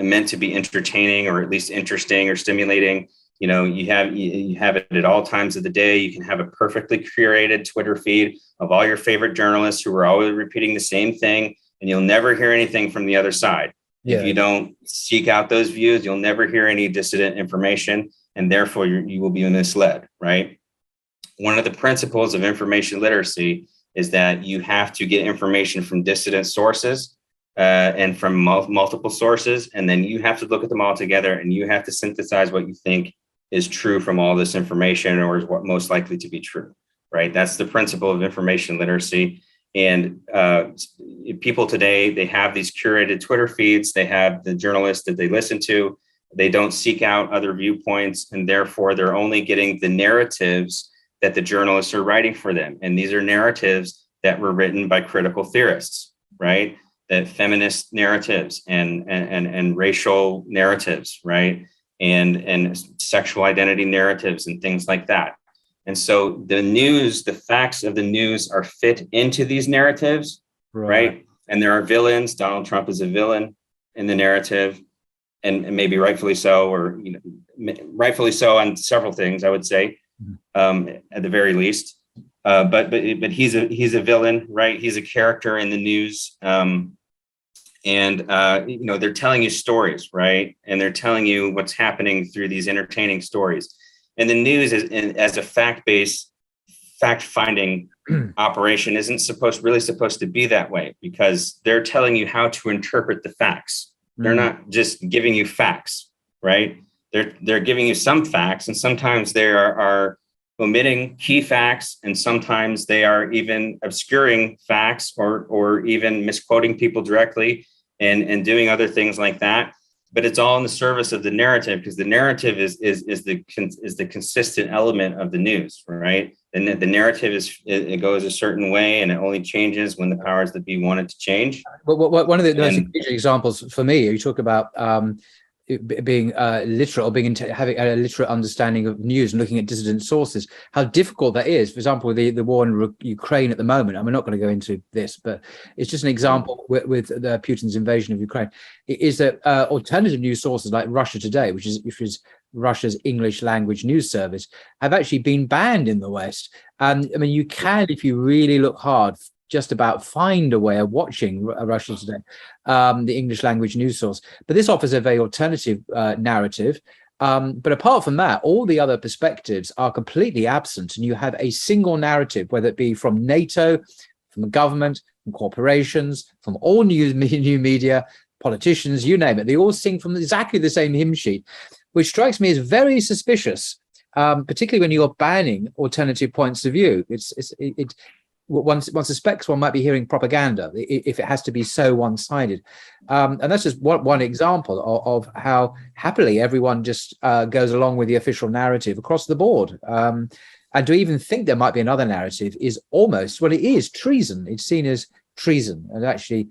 meant to be entertaining or at least interesting or stimulating. You have it at all times of the day. You can have a perfectly curated Twitter feed of all your favorite journalists who are always repeating the same thing, and you'll never hear anything from the other side. Yeah. If you don't seek out those views, you'll never hear any dissident information, and therefore you will be misled, right? One of the principles of information literacy is that you have to get information from dissident sources and from multiple sources, and then you have to look at them all together, and you have to synthesize what you think is true from all this information, or is what most likely to be true, right? That's the principle of information literacy. And people today, they have these curated Twitter feeds, they have the journalists that they listen to, they don't seek out other viewpoints, and therefore they're only getting the narratives that the journalists are writing for them. And these are narratives that were written by critical theorists, right? That feminist narratives and racial narratives, right? And sexual identity narratives and things like that. And so the news, the facts of the news are fit into these narratives, right? And there are villains. Donald Trump is a villain in the narrative, and maybe rightfully so, or rightfully so on several things, I would say, at the very least. But he's a villain, right? He's a character in the news. They're telling you stories, right? And they're telling you what's happening through these entertaining stories. And the news as a fact-based, fact-finding operation isn't supposed to be that way, because they're telling you how to interpret the facts. They're not just giving you facts, right? They're giving you some facts, and sometimes they are omitting key facts, and sometimes they are even obscuring facts or even misquoting people directly and doing other things like that. But it's all in the service of the narrative, because the narrative is the consistent element of the news, right? And the narrative it goes a certain way, and it only changes when the powers that be want it to change. But one of the most examples for me, you talk about being literate, or having a literate understanding of news and looking at dissident sources, how difficult that is. For example, the war in Ukraine at the moment, I'm not going to go into this, but it's just an example with Putin's invasion of Ukraine, is that alternative news sources like Russia Today, which is Russia's English language news service, have actually been banned in the West. And I mean, you can, if you really look hard, just about find a way of watching Russia Today, the English language news source. But this offers a very alternative narrative. But apart from that, all the other perspectives are completely absent, and you have a single narrative, whether it be from NATO, from the government, from corporations, from all new media, politicians, you name it. They all sing from exactly the same hymn sheet, which strikes me as very suspicious, particularly when you're banning alternative points of view. One suspects one might be hearing propaganda if it has to be so one-sided. And that's just one example of how happily everyone just goes along with the official narrative across the board. And to even think there might be another narrative is almost, well, it is treason. It's seen as treason and actually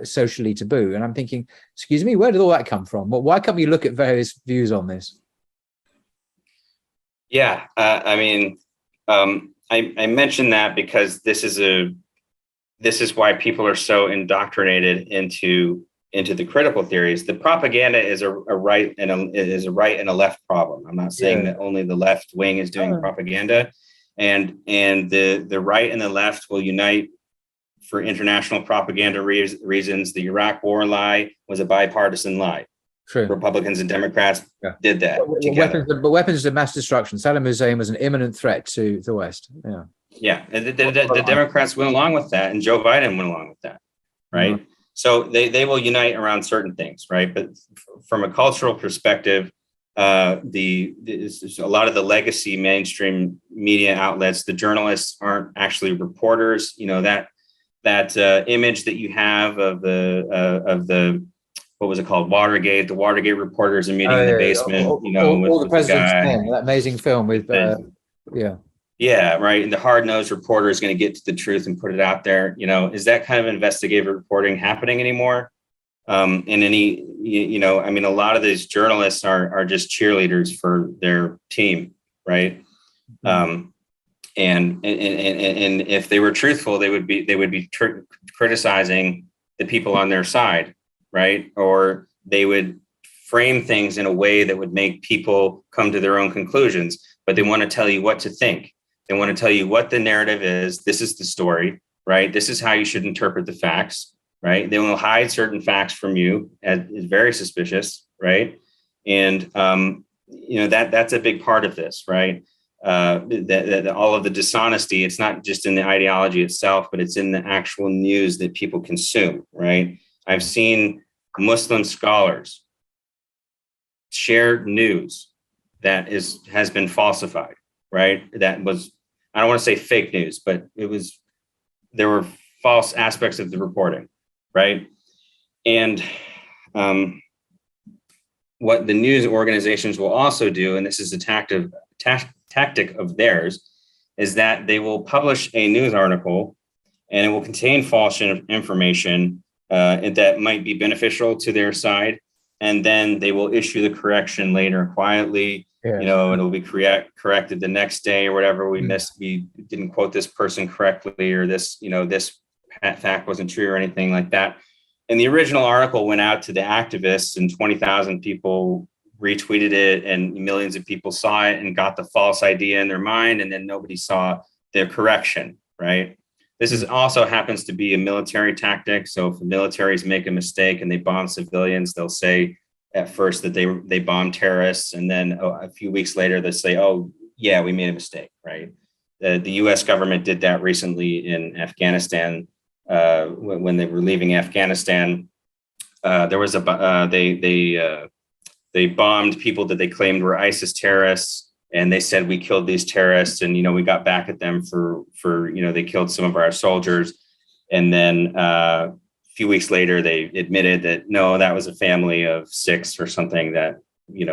socially taboo. And I'm thinking, excuse me, where did all that come from? Well, why can't we look at various views on this? Yeah, I mentioned that because this is why people are so indoctrinated into the critical theories. The propaganda is a right and a left problem. I'm not saying that only the left wing is doing propaganda, and the right and the left will unite for international propaganda reasons. The Iraq war lie was a bipartisan lie. True. Republicans and Democrats did that together. Weapons of mass destruction. Saddam Hussein was an imminent threat to the West. Yeah. Yeah, and the Democrats went along with that, and Joe Biden went along with that, right? Mm-hmm. So they will unite around certain things, right? But from a cultural perspective, a lot of the legacy mainstream media outlets, the journalists aren't actually reporters. You know, that image that you have of the what was it called? Watergate. The Watergate reporters are meeting in the basement. All the President's Men, that amazing film with Yeah, right. And the hard-nosed reporter is going to get to the truth and put it out there. You know, is that kind of investigative reporting happening anymore? And a lot of these journalists are just cheerleaders for their team, right? Mm-hmm. And if they were truthful, they would be criticizing the people on their side, right? Or they would frame things in a way that would make people come to their own conclusions. But they want to tell you what to think. They want to tell you what the narrative is. This is the story, right? This is how you should interpret the facts, right? They will hide certain facts from you, and is very suspicious, right? And that's a big part of this, right? That all of the dishonesty. It's not just in the ideology itself, but it's in the actual news that people consume, right? I've seen Muslim scholars share news that has been falsified, right? That was, I don't want to say fake news, but there were false aspects of the reporting, right? And what the news organizations will also do, and this is a tactic of theirs, is that they will publish a news article and it will contain false information that might be beneficial to their side. And then they will issue the correction later quietly. Yes. It'll be corrected the next day or whatever. We didn't quote this person correctly, or this fact wasn't true or anything like that. And the original article went out to the activists, and 20,000 people retweeted it, and millions of people saw it and got the false idea in their mind, and then nobody saw their correction, right? This also happens to be a military tactic. So if the militaries make a mistake and they bomb civilians, they'll say at first that they bombed terrorists, and then a few weeks later they'll say, "Oh, yeah, we made a mistake," right? The U.S. government did that recently in Afghanistan when they were leaving Afghanistan. There was they bombed people that they claimed were ISIS terrorists. And they said, we killed these terrorists, and, we got back at them for they killed some of our soldiers. And then a few weeks later, they admitted that, no, that was a family of 6 or something that we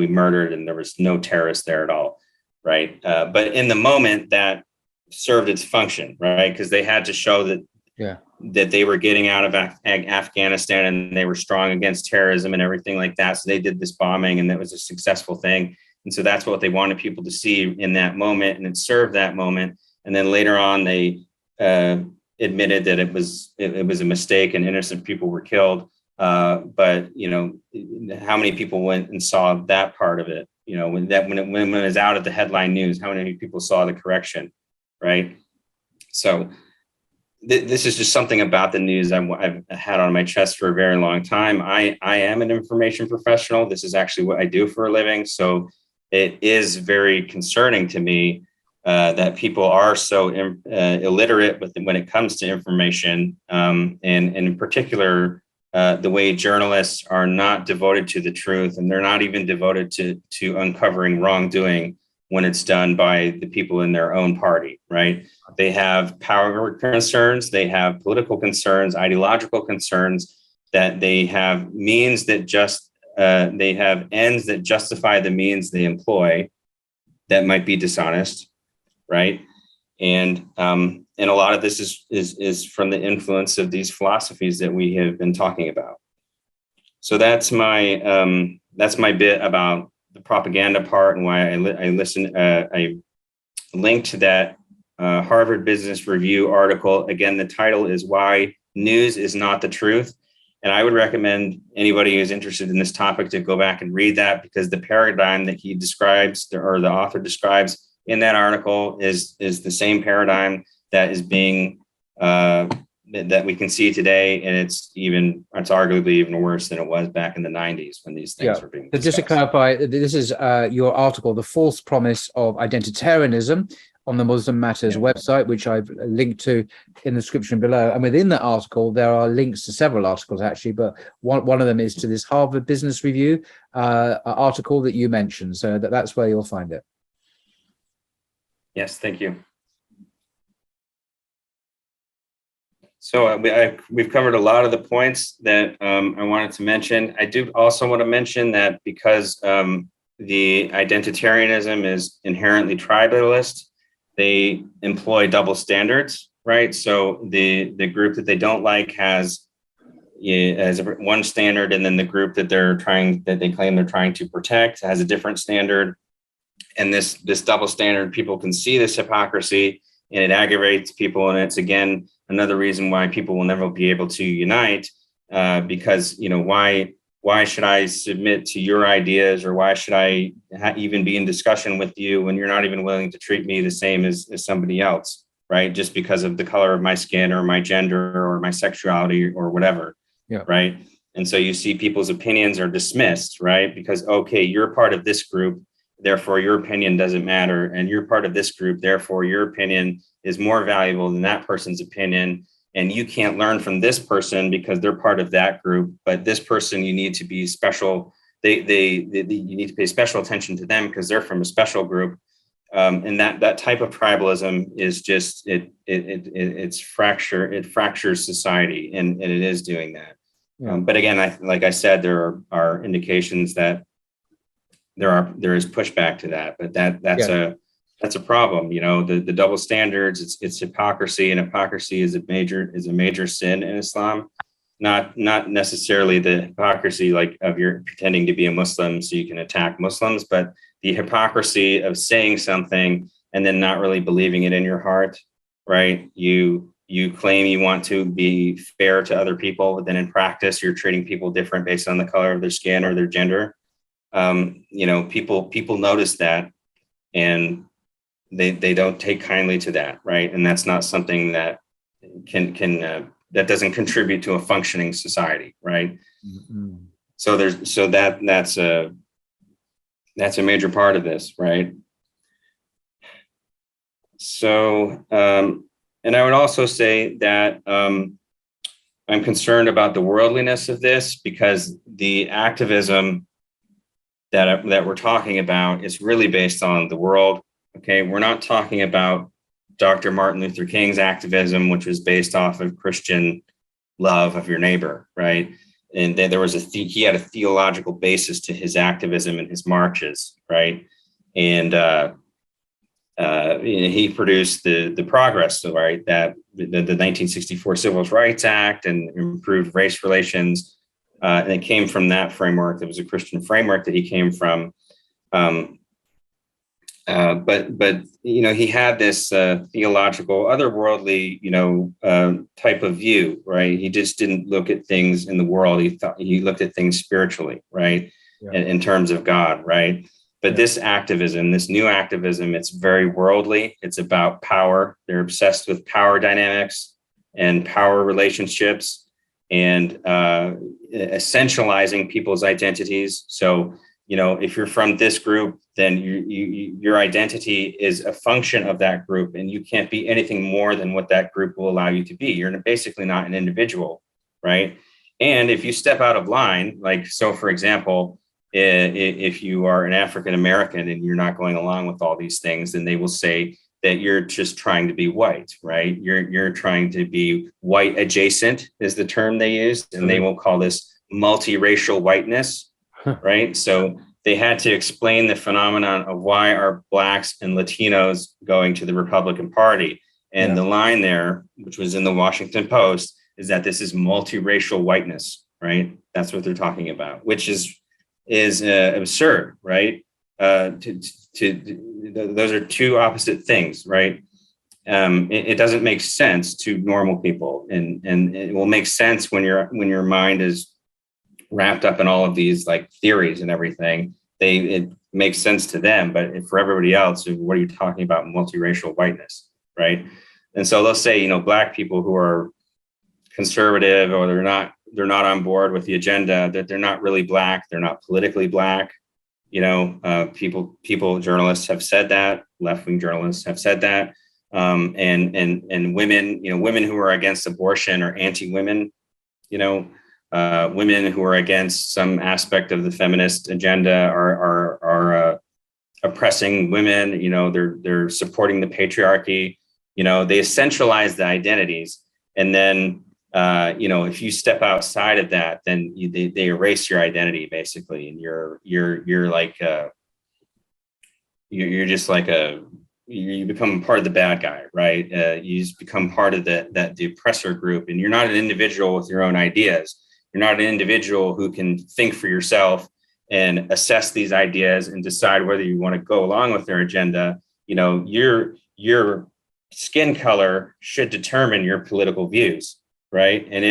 murdered, and there was no terrorists there at all. Right. But in the moment, that served its function, right? Because they had to show that they were getting out of Afghanistan and they were strong against terrorism and everything like that. So they did this bombing, and that was a successful thing. And so that's what they wanted people to see in that moment, and it served that moment. And then later on, they admitted that it was a mistake and innocent people were killed. But how many people went and saw that part of it? When it was out of the headline news, how many people saw the correction, right? So this is just something about the news I've had on my chest for a very long time. I am an information professional. This is actually what I do for a living. So it is very concerning to me that people are so illiterate when it comes to information, and in particular, the way journalists are not devoted to the truth, and they're not even devoted to uncovering wrongdoing when it's done by the people in their own party, right? They have power concerns, they have political concerns, ideological concerns, that they have means that they have ends that justify the means they employ that might be dishonest, right? And a lot of this is from the influence of these philosophies that we have been talking about. So that's my bit about the propaganda part and why I linked to that Harvard Business Review article. Again, the title is "Why News is Not the Truth." And I would recommend anybody who's interested in this topic to go back and read that, because the paradigm that he describes, or the author describes in that article, is the same paradigm that is being that we can see today, and it's arguably even worse than it was back in the 90s when these things were being discussed. Just to clarify, this is your article, "The False Promise of Identitarianism," on the Muslim Matters website, which I've linked to in the description below. And within that article, there are links to several articles, actually, but one of them is to this Harvard Business Review article that you mentioned. So that's where you'll find it. Yes, thank you. So we've covered a lot of the points that I wanted to mention. I do also want to mention that because the identitarianism is inherently tribalist, they employ double standards, right? So the group that they don't like has one standard, and then the group that they claim they're trying to protect has a different standard. And this double standard, people can see this hypocrisy, and it aggravates people. And it's, again, another reason why people will never be able to unite, because, why should I submit to your ideas, or why should I even be in discussion with you when you're not even willing to treat me the same as somebody else, right? Just because of the color of my skin, or my gender, or my sexuality, or whatever, right? And so you see people's opinions are dismissed, right? Because, okay, you're part of this group, therefore your opinion doesn't matter, and you're part of this group, therefore your opinion is more valuable than that person's opinion, and you can't learn from this person because they're part of that group, but this person, you need to be special. You need to pay special attention to them because they're from a special group, and that type of tribalism is just it fractures society, and it is doing that. But again, like I said, there are indications that there is pushback to that, but that's a problem. The double standards, it's hypocrisy, and hypocrisy is a major sin in Islam. Not necessarily the hypocrisy like of you're pretending to be a Muslim so you can attack Muslims, but the hypocrisy of saying something and then not really believing it in your heart, right? You claim you want to be fair to other people, but then in practice you're treating people different based on the color of their skin or their gender. People notice that, and they don't take kindly to that, right? And that's not something that that doesn't contribute to a functioning society, right? Mm-hmm. So that's a major part of this, right? So, and I would also say that I'm concerned about the worldliness of this, because the activism that we're talking about is really based on the world. Okay, we're not talking about Dr. Martin Luther King's activism, which was based off of Christian love of your neighbor, right? And then there was he had a theological basis to his activism and his marches, right? And he produced the progress, right? That the 1964 Civil Rights Act and improved race relations. And it came from that framework. It was a Christian framework that he came from. But he had this theological, otherworldly, type of view, right? He just didn't look at things in the world. He looked at things spiritually, right? Yeah. In terms of God, right? But this activism, this new activism, it's very worldly. It's about power. They're obsessed with power dynamics. and power relationships and essentializing people's identities. So, if you're from this group, then your identity is a function of that group, and you can't be anything more than what that group will allow you to be. You're basically not an individual, right? And if you step out of line, so for example, if you are an African American and you're not going along with all these things, then they will say that you're just trying to be white, right? You're trying to be white adjacent is the term they use, and they will call this multiracial whiteness, right? So they had to explain the phenomenon of why are Blacks and Latinos going to the Republican Party. And the line there, which was in the Washington Post, is that this is multiracial whiteness, right? That's what they're talking about, which is absurd, right? Those are two opposite things, right? It doesn't make sense to normal people, and it will make sense when your mind is wrapped up in all of these theories and everything. It makes sense to them, but for everybody else, what are you talking about? Multiracial whiteness, right? And so they'll say, Black people who are conservative or they're not on board with the agenda, that they're not really Black, they're not politically Black. Journalists have said that, left-wing journalists have said that, and women, women who are against abortion or anti-women, women who are against some aspect of the feminist agenda are oppressing women. They're supporting the patriarchy. They essentialize the identities, and then if you step outside of that, then they erase your identity basically, and you're just you become part of the bad guy, right? You just become part of the oppressor group, and you're not an individual with your own ideas. You're not an individual who can think for yourself and assess these ideas and decide whether you want to go along with their agenda. Your skin color should determine your political views, right? And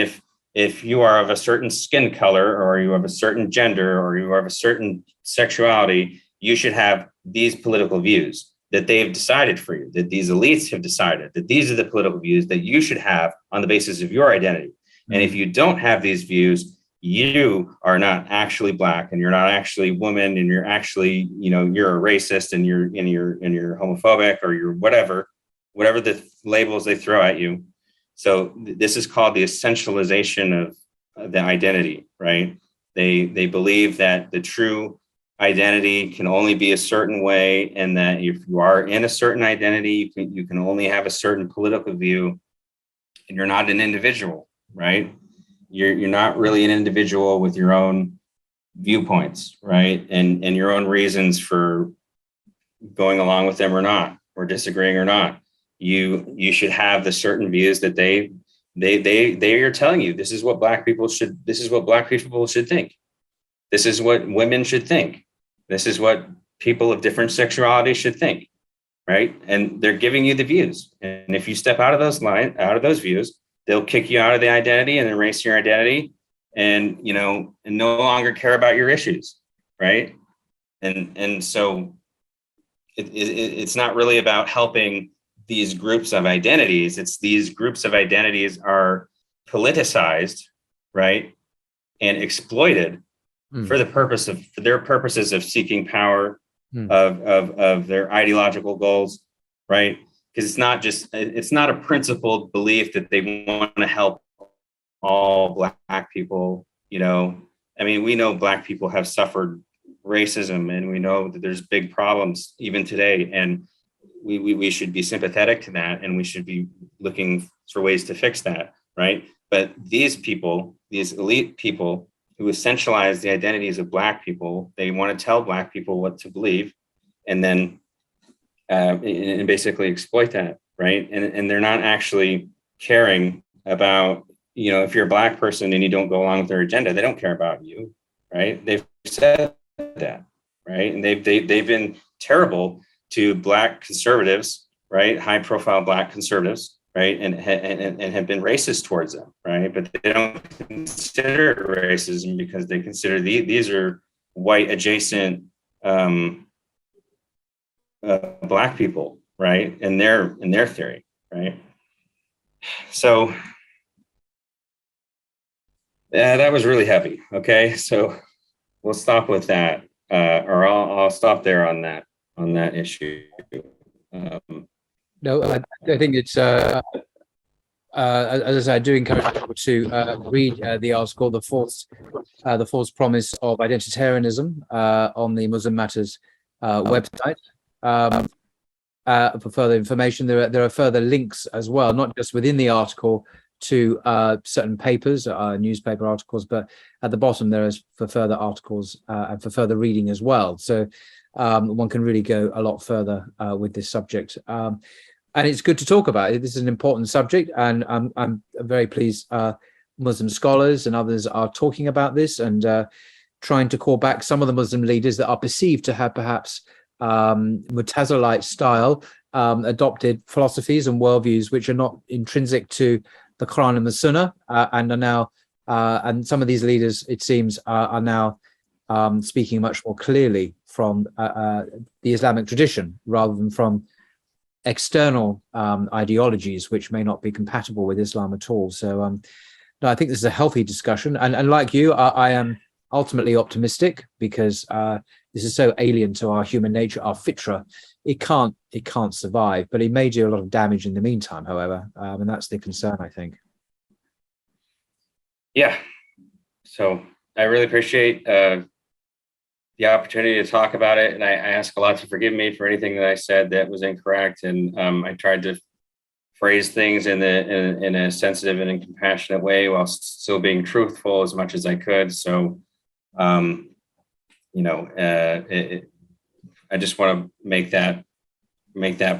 if you are of a certain skin color, or you have a certain gender, or you have a certain sexuality, you should have these political views that they have decided for you, that these elites have decided that these are the political views that you should have on the basis of your identity. And if you don't have these views, you are not actually Black, and you're not actually woman, and you're actually, you're a racist, and you're homophobic, or you're whatever the labels they throw at you. So this is called the essentialization of the identity, right? They believe that the true identity can only be a certain way, and that if you are in a certain identity, you can only have a certain political view, and you're not an individual, right? You're not really an individual with your own viewpoints, right? And your own reasons for going along with them or not, or disagreeing or not. You should have the certain views that they are telling you. This is what Black people should think. This is what women should think. This is what people of different sexuality should think, right? And they're giving you the views. And if you step out of those views, they'll kick you out of the identity and erase your identity, and no longer care about your issues, right? And so it's not really about helping these groups of identities. It's these groups of identities are politicized, right, and exploited for their purposes of seeking power, of their ideological goals, right? Because it's not a principled belief that they want to help all Black people. We know Black people have suffered racism, and we know that there's big problems even today, and we should be sympathetic to that, and we should be looking for ways to fix that, right? But these people, these elite people who essentialize the identities of Black people, they want to tell Black people what to believe, and then and basically exploit that, right? And they're not actually caring about, if you're a Black person and you don't go along with their agenda, they don't care about you, right? They've said that, right? And they've been terrible to Black conservatives, right? High profile Black conservatives, right? And have been racist towards them, right? But they don't consider it racism because they consider these are white adjacent Black people, right? In their theory, right? So that was really heavy. Okay, so we'll stop with that, or I'll stop there on that issue. No, I think it's as I say, I do encourage people to read the article, the false promise of identitarianism on the Muslim Matters website. For further information, there are further links as well, not just within the article to certain papers, newspaper articles, but at the bottom there is for further articles and for further reading as well. So one can really go a lot further with this subject. And it's good to talk about it. This is an important subject, and I'm very pleased Muslim scholars and others are talking about this and trying to call back some of the Muslim leaders that are perceived to have perhaps Mutazilite style adopted philosophies and worldviews which are not intrinsic to the Quran and the Sunnah, and are now and some of these leaders, it seems, are now speaking much more clearly from the Islamic tradition rather than from external ideologies which may not be compatible with Islam at all. So no, I think this is a healthy discussion, and like you, I am ultimately optimistic because this is so alien to our human nature, our fitra. It can't survive, but it may do a lot of damage in the meantime, however, and that's the concern, I think. Yeah, so I really appreciate the opportunity to talk about it, and I ask a lot to forgive me for anything that I said that was incorrect, and I tried to phrase things in a sensitive and compassionate way while still being truthful as much as I could. So I just want to make that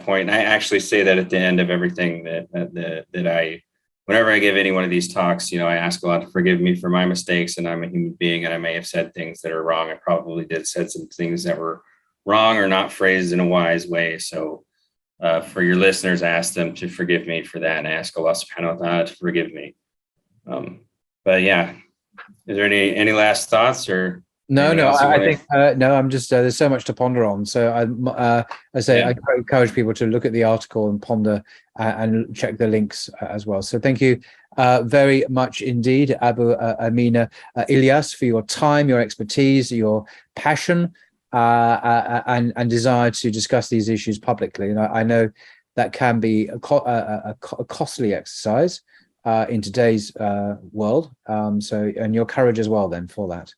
point. And I actually say that at the end of everything that I, whenever I give any one of these talks, I ask a lot to forgive me for my mistakes, and I'm a human being, and I may have said things that are wrong. I probably said some things that were wrong or not phrased in a wise way. So for your listeners, I ask them to forgive me for that, and I ask Allah subhanahu wa ta'ala to forgive me. But yeah, is there any last thoughts or? No, I think no. I'm just there's so much to ponder on. So I encourage people to look at the article and ponder and check the links as well. So thank you very much indeed, Abu Amina Elias, for your time, your expertise, your passion, and desire to discuss these issues publicly. And I know that can be a costly exercise in today's world. And your courage as well then for that.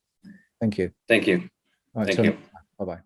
Thank you. Thank you. All right, Thank you. Bye-bye.